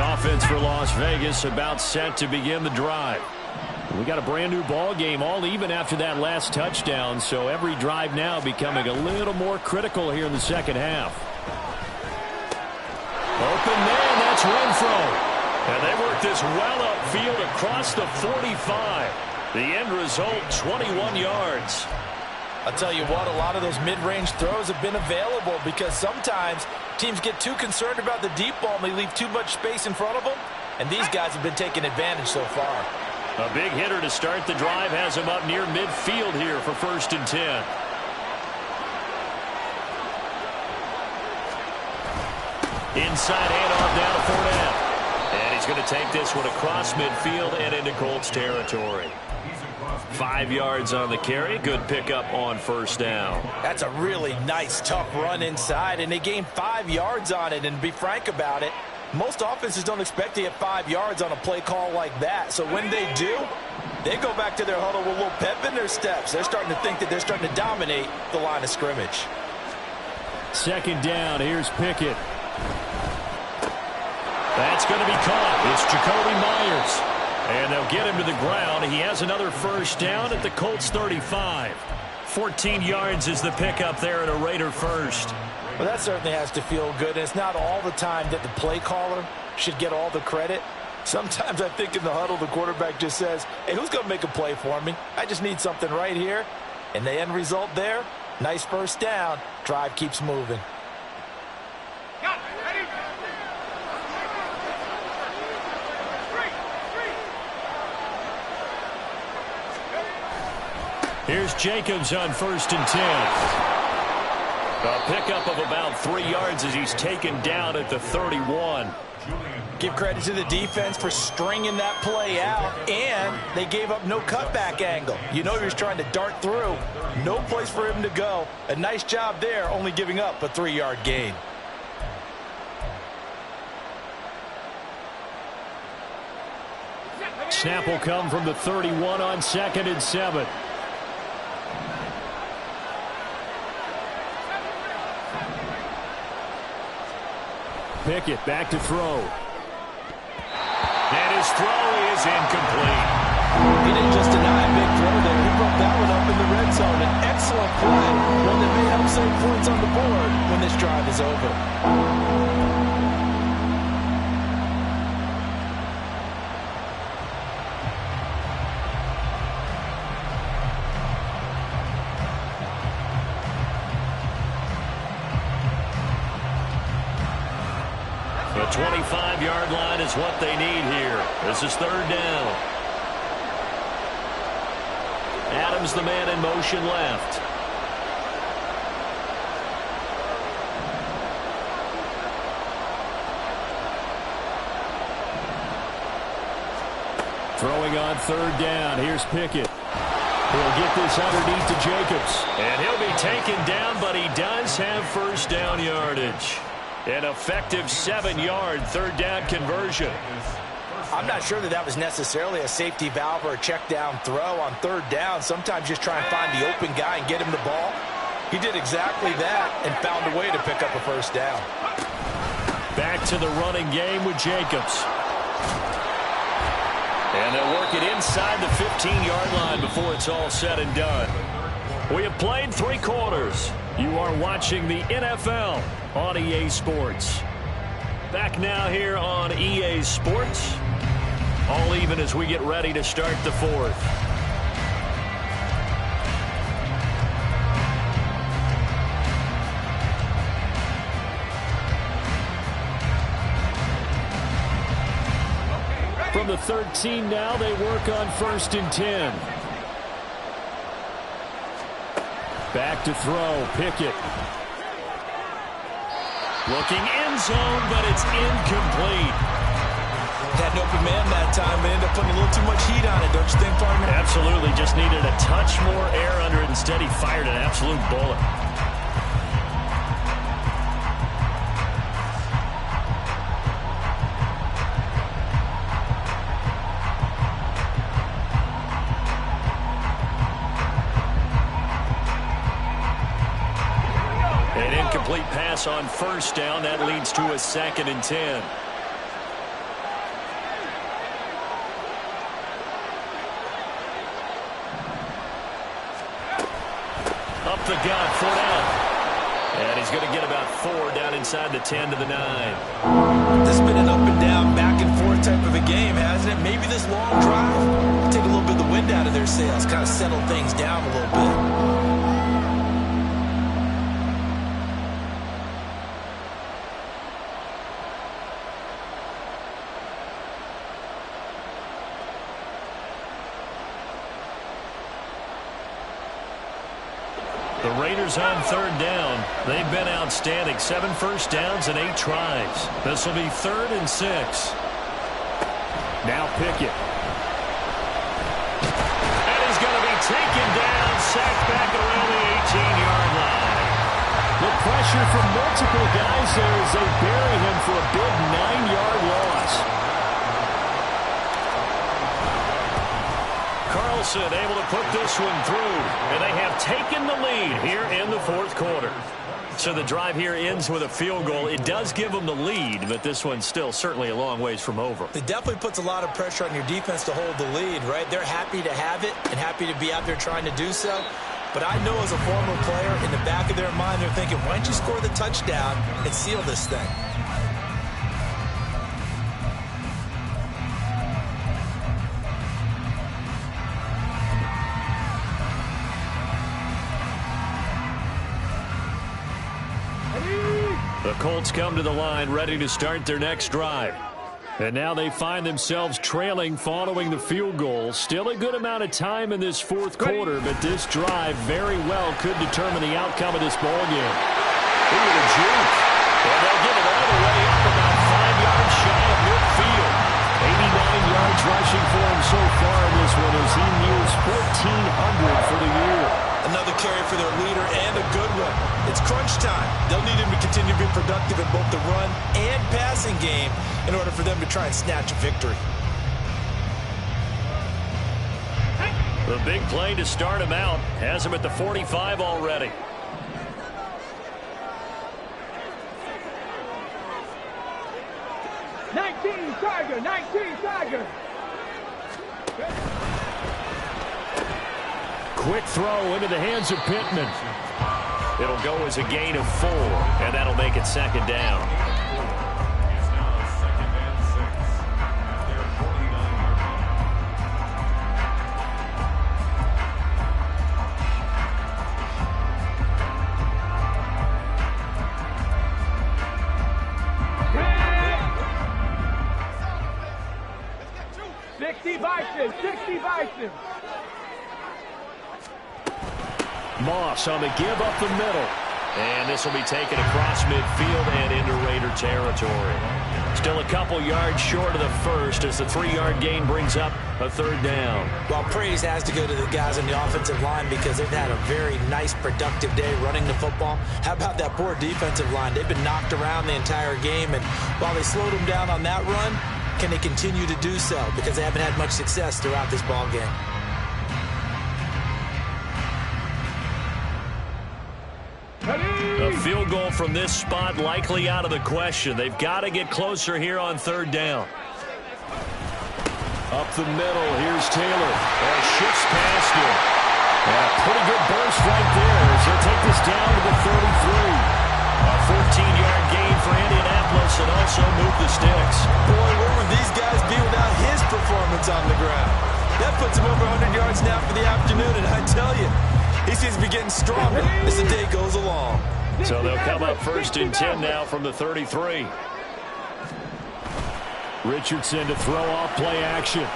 Offense for Las Vegas about set to begin the drive. We got a brand new ball game, all even after that last touchdown, so every drive now becoming a little more critical here in the second half. Open man, that's Renfro. And they work this well upfield across the 45. The end result, 21 yards. I'll tell you what, a lot of those mid-range throws have been available because sometimes teams get too concerned about the deep ball and they leave too much space in front of them, and these guys have been taking advantage so far. A big hitter to start the drive has him up near midfield here for 1st and 10. Inside handoff down to Fournette. And he's going to take this one across midfield and into Colts territory. 5 yards on the carry. Good pickup on 1st down. That's a really nice, tough run inside, and they gained 5 yards on it. And to be frank about it, most offenses don't expect to get 5 yards on a play call like that. So when they do, they go back to their huddle with a little pep in their steps. They're starting to think that they're starting to dominate the line of scrimmage. 2nd down. Here's Pickett. That's going to be caught. It's Jacoby Myers. And they'll get him to the ground. He has another 1st down at the Colts 35. 14 yards is the pickup there at a Raider 1st. Well, that certainly has to feel good. And it's not all the time that the play caller should get all the credit. Sometimes I think in the huddle, the quarterback just says, hey, who's going to make a play for me? I just need something right here. And the end result there, nice 1st down. Drive keeps moving. Here's Jacobs on 1st and 10. A pickup of about 3 yards as he's taken down at the 31. Give credit to the defense for stringing that play out, and they gave up no cutback angle. You know he was trying to dart through. No place for him to go. A nice job there, only giving up a 3-yard gain. snap will come from the 31 on 2nd and 7. Pickett back to throw. And his throw is incomplete. He didn't just deny a big throw there. He broke that one up in the red zone. An excellent play. One that may help save points on the board when this drive is over. The 25-yard line is what they need here. This is 3rd down. Adams, the man in motion left. Throwing on 3rd down. Here's Pickett. He'll get this underneath to Jacobs. And he'll be taken down, but he does have 1st down yardage. An effective 7-yard 3rd down conversion. I'm not sure that was necessarily a safety valve or a check down throw on 3rd down. Sometimes just try and find the open guy and get him the ball. He did exactly that and found a way to pick up a 1st down. Back to the running game with Jacobs. And they'll work it inside the 15-yard line before it's all said and done. We have played 3 quarters. You are watching the NFL on EA Sports. Back now here on EA Sports. All even as we get ready to start the 4th. From the 13 now, they work on 1st and 10. Back to throw, Pickett. Looking end zone, but it's incomplete. Had an open man that time, but ended up putting a little too much heat on it, don't you think, partner? Absolutely, just needed a touch more air under it. Instead, he fired an absolute bullet. An incomplete pass on 1st down. That leads to a 2nd and 10. Up the gut, 4 down. And he's going to get about 4 down inside the 10 to the 9. This has been an up and down, back and forth type of a game, hasn't it? Maybe this long drive will take a little bit of the wind out of their sails, kind of settle things down a little bit. The Raiders on 3rd down. They've been outstanding. 7 first downs and 8 tries. This will be 3rd and 6. Now Pickett. And he's going to be taken down, sacked back around the 18-yard line. The pressure from multiple guys there as they bury him for a big 9-yard loss. Carlson able to put this one through, and they have taken the lead here in the 4th quarter. So the drive here ends with a field goal. It does give them the lead, but this one's still certainly a long ways from over. It definitely puts a lot of pressure on your defense to hold the lead, right? They're happy to have it and happy to be out there trying to do so. But I know as a former player, in the back of their mind, they're thinking, why don't you score the touchdown and seal this thing? The Colts come to the line ready to start their next drive. And now they find themselves trailing following the field goal. Still a good amount of time in this 4th quarter, but this drive very well could determine the outcome of this ballgame. Look at the juke. And they'll get it all the way up about 5 yards shy of midfield. 89 yards rushing for him so far in this one as he nears 1,400 for the year. Another carry for their leader and a good one. It's crunch time. They'll need him to continue to be productive in both the run and passing game in order for them to try and snatch a victory. The big play to start him out has him at the 45 already. Tiger, 19 Tiger. Quick throw into the hands of Pittman. It'll go as a gain of 4, and that'll make it second down. It's now a 2nd and 6 at their 49-yard line. 60 Bison, 60 Bison. Moss on the give up the middle. And this will be taken across midfield and into Raider territory. Still a couple yards short of the first as the 3-yard gain brings up a 3rd down. Well, praise has to go to the guys on the offensive line because they've had a very nice, productive day running the football. How about that poor defensive line? They've been knocked around the entire game, and while they slowed them down on that run, can they continue to do so? Because they haven't had much success throughout this ball game. A field goal from this spot likely out of the question. They've got to get closer here on 3rd down. Up the middle, here's Taylor. And shifts past him. And a pretty good burst right there as he'll take this down to the 33. A 14-yard gain for Indianapolis and also move the sticks. Boy, where would these guys be without his performance on the ground? That puts him over 100 yards now for the afternoon, and I tell you, he seems to be getting stronger as the day goes along. So they'll come up 1st and 10 now from the 33. Richardson to throw off play action.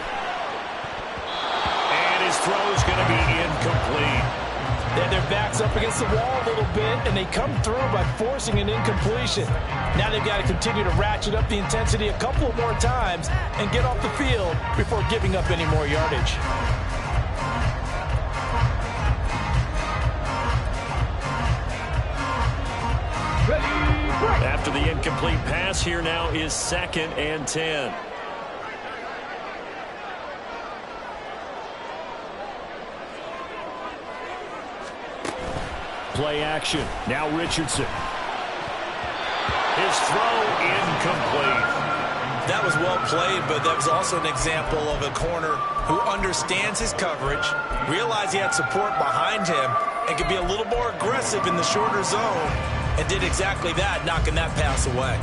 And his throw is going to be incomplete. They had their backs up against the wall a little bit, and they come through by forcing an incompletion. Now they've got to continue to ratchet up the intensity a couple more times and get off the field before giving up any more yardage. After the incomplete pass, here now is 2nd and 10. Play action. Now Richardson. His throw incomplete. That was well played, but that was also an example of a corner who understands his coverage, realized he had support behind him, and could be a little more aggressive in the shorter zone, and did exactly that, knocking that pass away.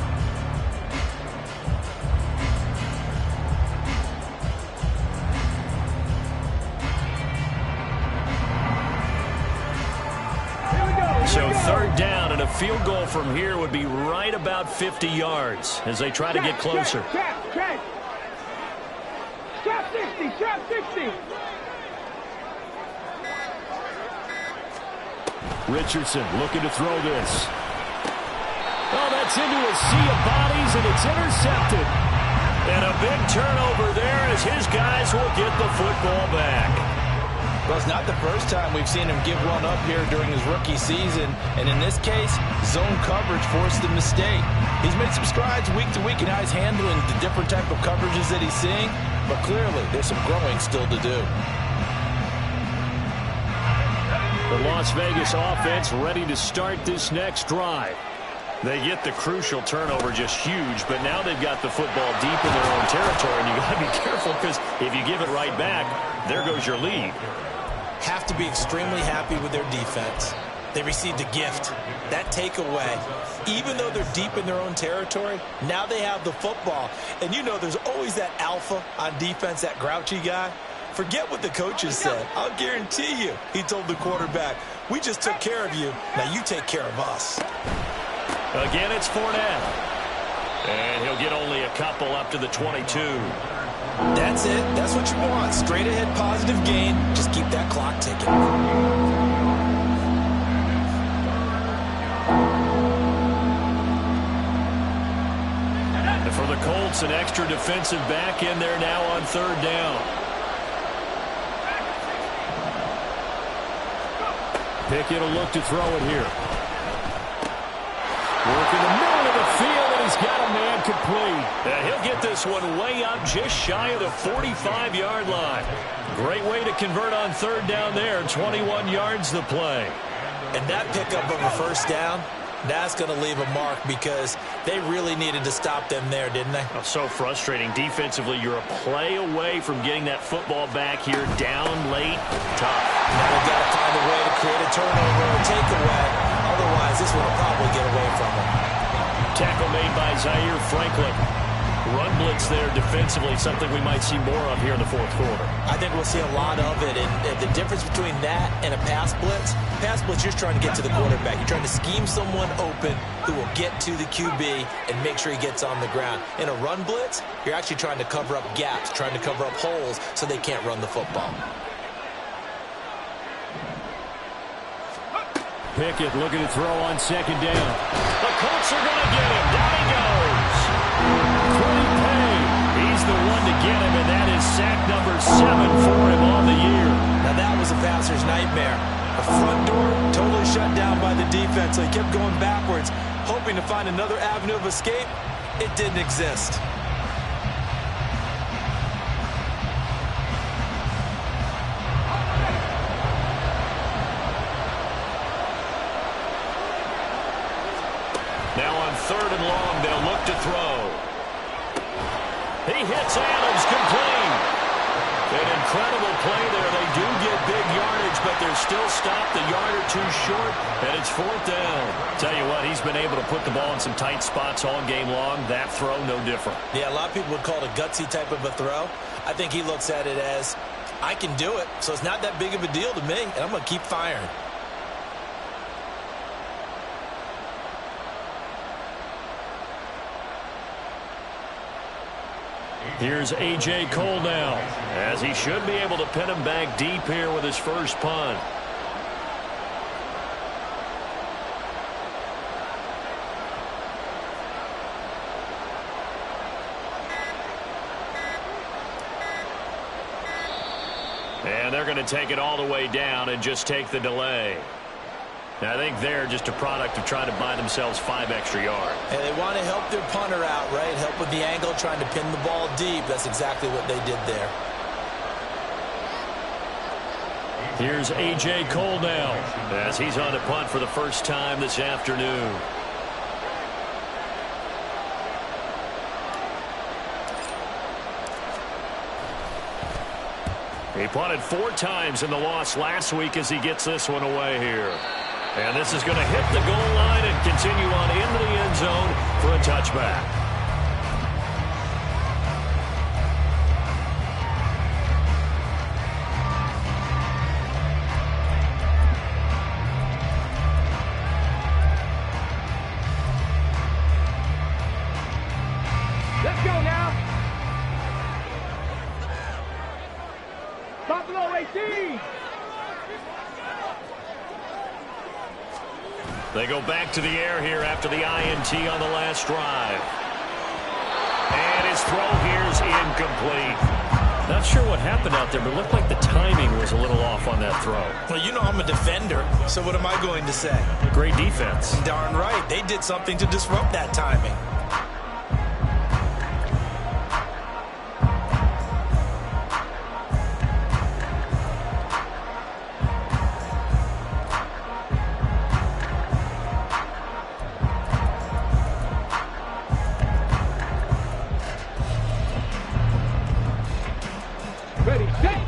So 3rd down, and a field goal from here would be right about 50 yards as they try to get closer. Trap 60, trap 60. Richardson looking to throw this. Oh, that's into a sea of bodies, and it's intercepted. And a big turnover there as his guys will get the football back. Well, it's not the first time we've seen him give one up here during his rookie season. And in this case, zone coverage forced the mistake. He's made some strides week to week in how he's handling the different type of coverages that he's seeing. But clearly, there's some growing still to do. The Las Vegas offense ready to start this next drive. They get the crucial turnover, just huge, but now they've got the football deep in their own territory, and you got to be careful because if you give it right back, there goes your lead. Have to be extremely happy with their defense. They received a gift. That takeaway, even though they're deep in their own territory, now they have the football. And you know there's always that alpha on defense, that grouchy guy. Forget what the coaches said. I'll guarantee you, he told the quarterback, we just took care of you. Now you take care of us. Again, it's Fournette. And he'll get only a couple up to the 22. That's it. That's what you want. Straight ahead positive gain. Just keep that clock ticking. And for the Colts, an extra defensive back in there now on 3rd down. Pickett will look to throw it here. Work in the middle of the field, and he's got a man complete. And he'll get this one way up just shy of the 45-yard line. Great way to convert on third down there. 21 yards to play. And that pickup of a first down, that's going to leave a mark because they really needed to stop them there, didn't they? Oh, so frustrating. Defensively, you're a play away from getting that football back here down late. Tough. Now they've got to find a way to create a turnover or takeaway. Otherwise, this one will probably get away from them. Tackle made by Zaire Franklin. Run blitz there defensively, something we might see more of here in the fourth quarter. I think we'll see a lot of it, and the difference between that and a pass blitz, you're trying to get to the quarterback. You're trying to scheme someone open who will get to the QB and make sure he gets on the ground. In a run blitz, you're actually trying to cover up gaps, trying to cover up holes so they can't run the football. Pickett looking to throw on second down. The Colts are going to get him. Down he goes. Quiddy Pay. He's the one to get him, and that is sack number 7 for him on the year. Now that was a passer's nightmare. The front door totally shut down by the defense, so he kept going backwards, hoping to find another avenue of escape. It didn't exist. Now on third and long, they'll look to throw. He hits Adams, complete. An incredible play there. They do get big yardage, but they're still stopped a yard or two short, and it's fourth down. Tell you what, he's been able to put the ball in some tight spots all game long. That throw, no different. Yeah, a lot of people would call it a gutsy type of a throw. I think he looks at it as, I can do it, so it's not that big of a deal to me, and I'm going to keep firing. Here's A.J. Cole now, as he should be able to pin him back deep here with his first punt. And they're going to take it all the way down and just take the delay. I think they're just a product of trying to buy themselves 5 extra yards. And they want to help their punter out, right? Help with the angle, trying to pin the ball deep. That's exactly what they did there. Here's A.J. Cole now, as he's on to punt for the first time this afternoon. He punted 4 times in the loss last week as he gets this one away here. And this is going to hit the goal line and continue on into the end zone for a touchback. Let's go now. Buffalo 18. They go back to the air here after the INT on the last drive. And his throw here is incomplete. Not sure what happened out there, but it looked like the timing was a little off on that throw. Well, you know I'm a defender, so what am I going to say? Great defense. Darn right. They did something to disrupt that timing.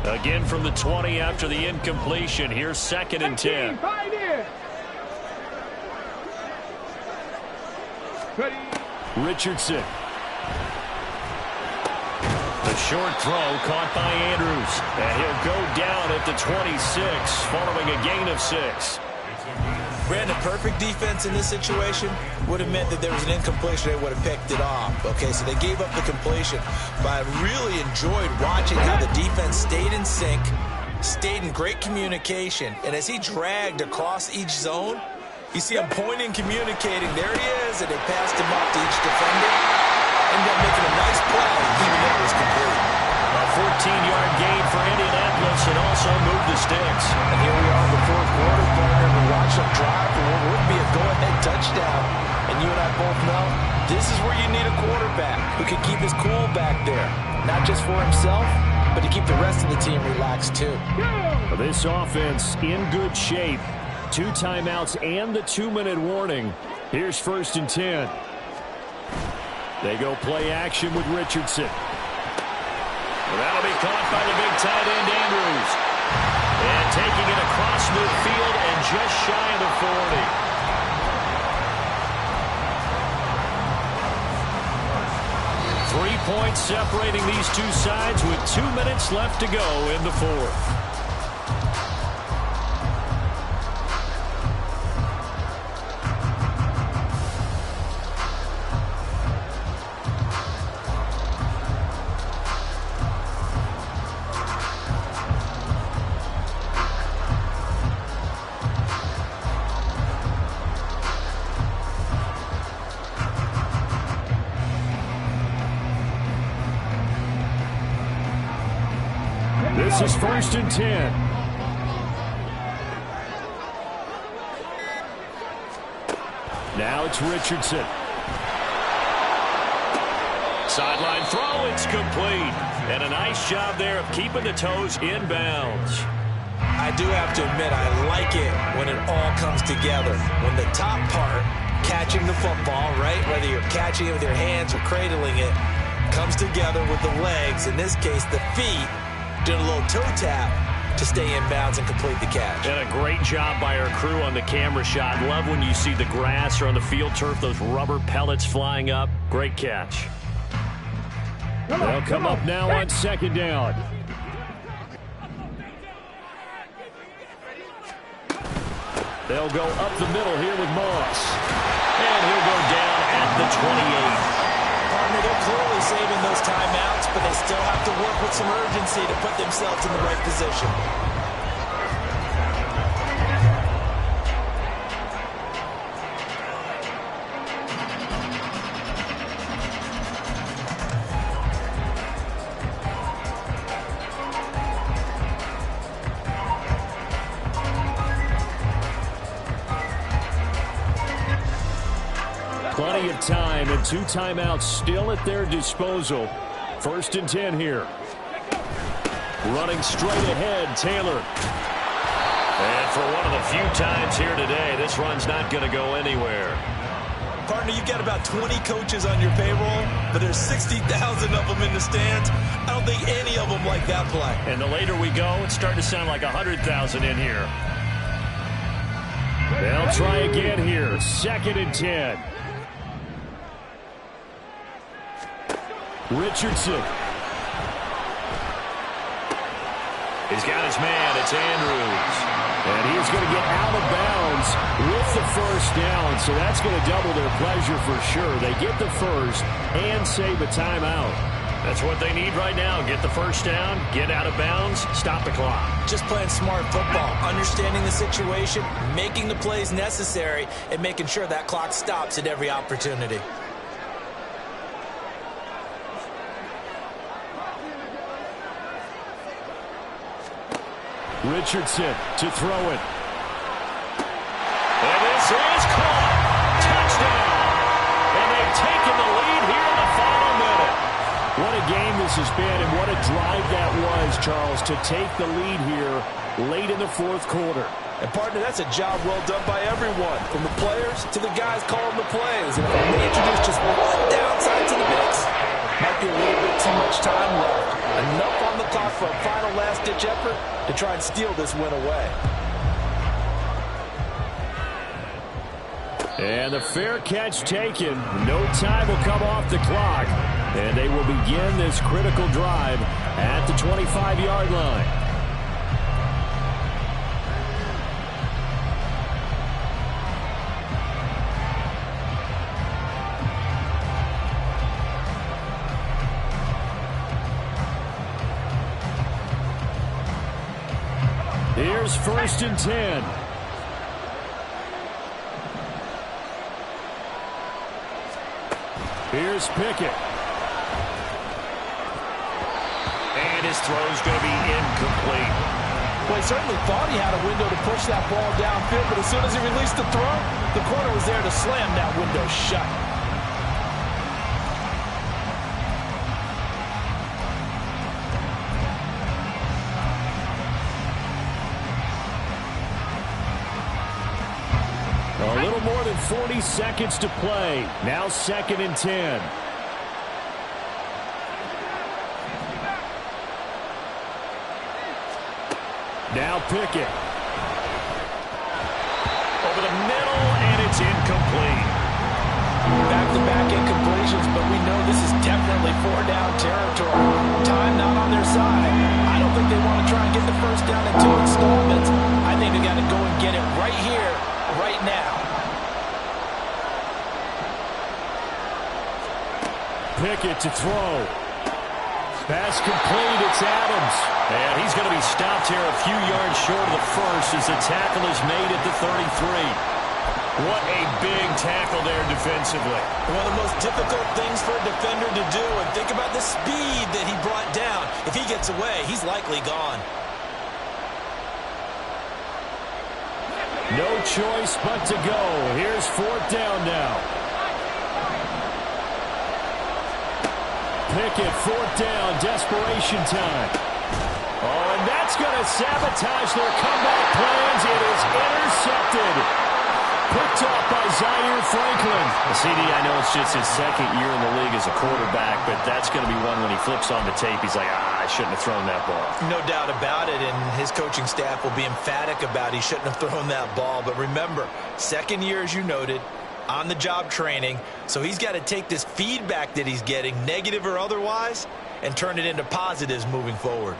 Again from the 20 after the incompletion. Here's 2nd and 10. Richardson. The short throw caught by Andrews. And he'll go down at the 26 following a gain of 6. Brandon, perfect defense in this situation would have meant that there was an incompletion. They would have picked it off. Okay, so they gave up the completion. But I really enjoyed watching how the defense stayed in sync, stayed in great communication. And as he dragged across each zone, you see him pointing, communicating. There he is, and they passed him up to each defender. Ended up making a nice play, even though it was complete. A 14-yard gain for Indianapolis and also moved the sticks. And here we are in the fourth quarter, partner. We watch them drive for what would be a go-ahead touchdown. And you and I both know this is where you need a quarterback who can keep his cool back there. Not just for himself, but to keep the rest of the team relaxed too. This offense in good shape. 2 timeouts and the 2-minute warning. Here's 1st and 10. They go play action with Richardson. Well, that'll be caught by the big tight end, Andrews. And taking it across midfield and just shy of the 40. 3 points separating these two sides with 2 minutes left to go in the 4th. This is 1st and 10. Now it's Richardson. Sideline throw, it's complete. And a nice job there of keeping the toes in bounds. I do have to admit, I like it when it all comes together. When the top part, catching the football, right, whether you're catching it with your hands or cradling it, comes together with the legs, in this case the feet, doing a little toe tap to stay in bounds and complete the catch. And a great job by our crew on the camera shot. Love when you see the grass or on the field turf, those rubber pellets flying up. Great catch. They'll come up now on 2nd down. They'll go up the middle here with Moss. And he'll go down at the 28. They're clearly saving those timeouts, but they still have to work with some urgency to put themselves in the right position. Plenty of time and 2 timeouts still at their disposal. 1st and 10 here. Running straight ahead, Taylor. And for one of the few times here today, this run's not going to go anywhere. Partner, you've got about 20 coaches on your payroll, but there's 60,000 of them in the stands. I don't think any of them like that play. And the later we go, it's starting to sound like 100,000 in here. They'll try again here. 2nd and 10. Richardson. He's got his man. It's Andrews. And he's going to get out of bounds with the 1st down. So that's going to double their pleasure for sure. They get the 1st and save a timeout. That's what they need right now. Get the 1st down, get out of bounds, stop the clock. Just playing smart football, understanding the situation, making the plays necessary, and making sure that clock stops at every opportunity. Richardson to throw it. And this is caught. Touchdown. And they've taken the lead here in the final minute. What a game this has been, and what a drive that was, Charles, to take the lead here late in the 4th quarter. And, partner, that's a job well done by everyone, from the players to the guys calling the plays. And if I may introduce just one downside to the mix, might be a little bit too much time left. Enough on the clock for a final last-ditch effort to try and steal this win away. And the fair catch taken. No time will come off the clock. And they will begin this critical drive at the 25-yard line. Here's 1st and 10. Here's Pickett. And his throw's going to be incomplete. Well, he certainly thought he had a window to push that ball downfield, but as soon as he released the throw, the corner was there to slam that window shut. A little more than 40 seconds to play. Now 2nd and 10. Now Pickett. Over the middle, and it's incomplete. Back-to-back incompletions, but we know this is definitely 4-down territory. Time not on their side. I don't think they want to try and get the first down in 2 installments. I think they got to go and get it right here, right now. Pickett to throw. Pass complete. It's Adams. And he's going to be stopped here a few yards short of the first as the tackle is made at the 33. What a big tackle there defensively. One of the most difficult things for a defender to do, and think about the speed that he brought down. If he gets away, he's likely gone. No choice but to go. Here's 4th down now. Pickett, 4th down, desperation time. Oh, and that's going to sabotage their comeback plans. It is intercepted. Picked off by Zaire Franklin. CD, I know it's just his 2nd year in the league as a quarterback, but that's going to be one when he flips on the tape. He's like, I shouldn't have thrown that ball. No doubt about it, and his coaching staff will be emphatic about he shouldn't have thrown that ball. But remember, 2nd year, as you noted, on-the-job training, so he's got to take this feedback that he's getting, negative or otherwise, and turn it into positives moving forward.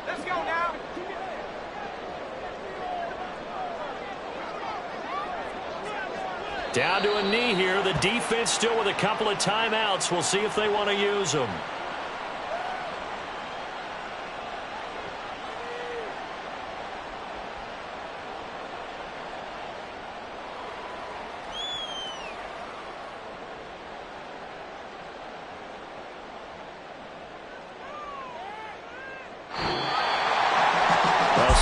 Let's go now. Down to a knee here. The defense still with a couple of timeouts. We'll see if they want to use them.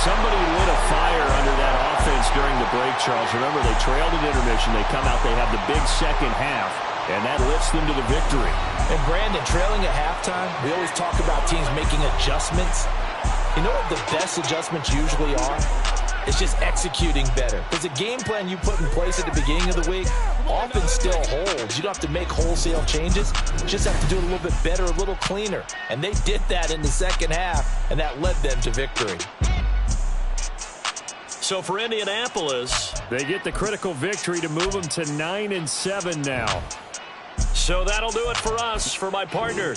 Somebody lit a fire under that offense during the break, Charles. Remember, they trailed at intermission. They come out, they have the big second half, and that lifts them to the victory. And Brandon, trailing at halftime, we always talk about teams making adjustments. You know what the best adjustments usually are? It's just executing better. Because the game plan you put in place at the beginning of the week often still holds. You don't have to make wholesale changes. You just have to do it a little bit better, a little cleaner. And they did that in the second half, and that led them to victory. So for Indianapolis, they get the critical victory to move them to 9-7 now. So that'll do it for us. For my partner,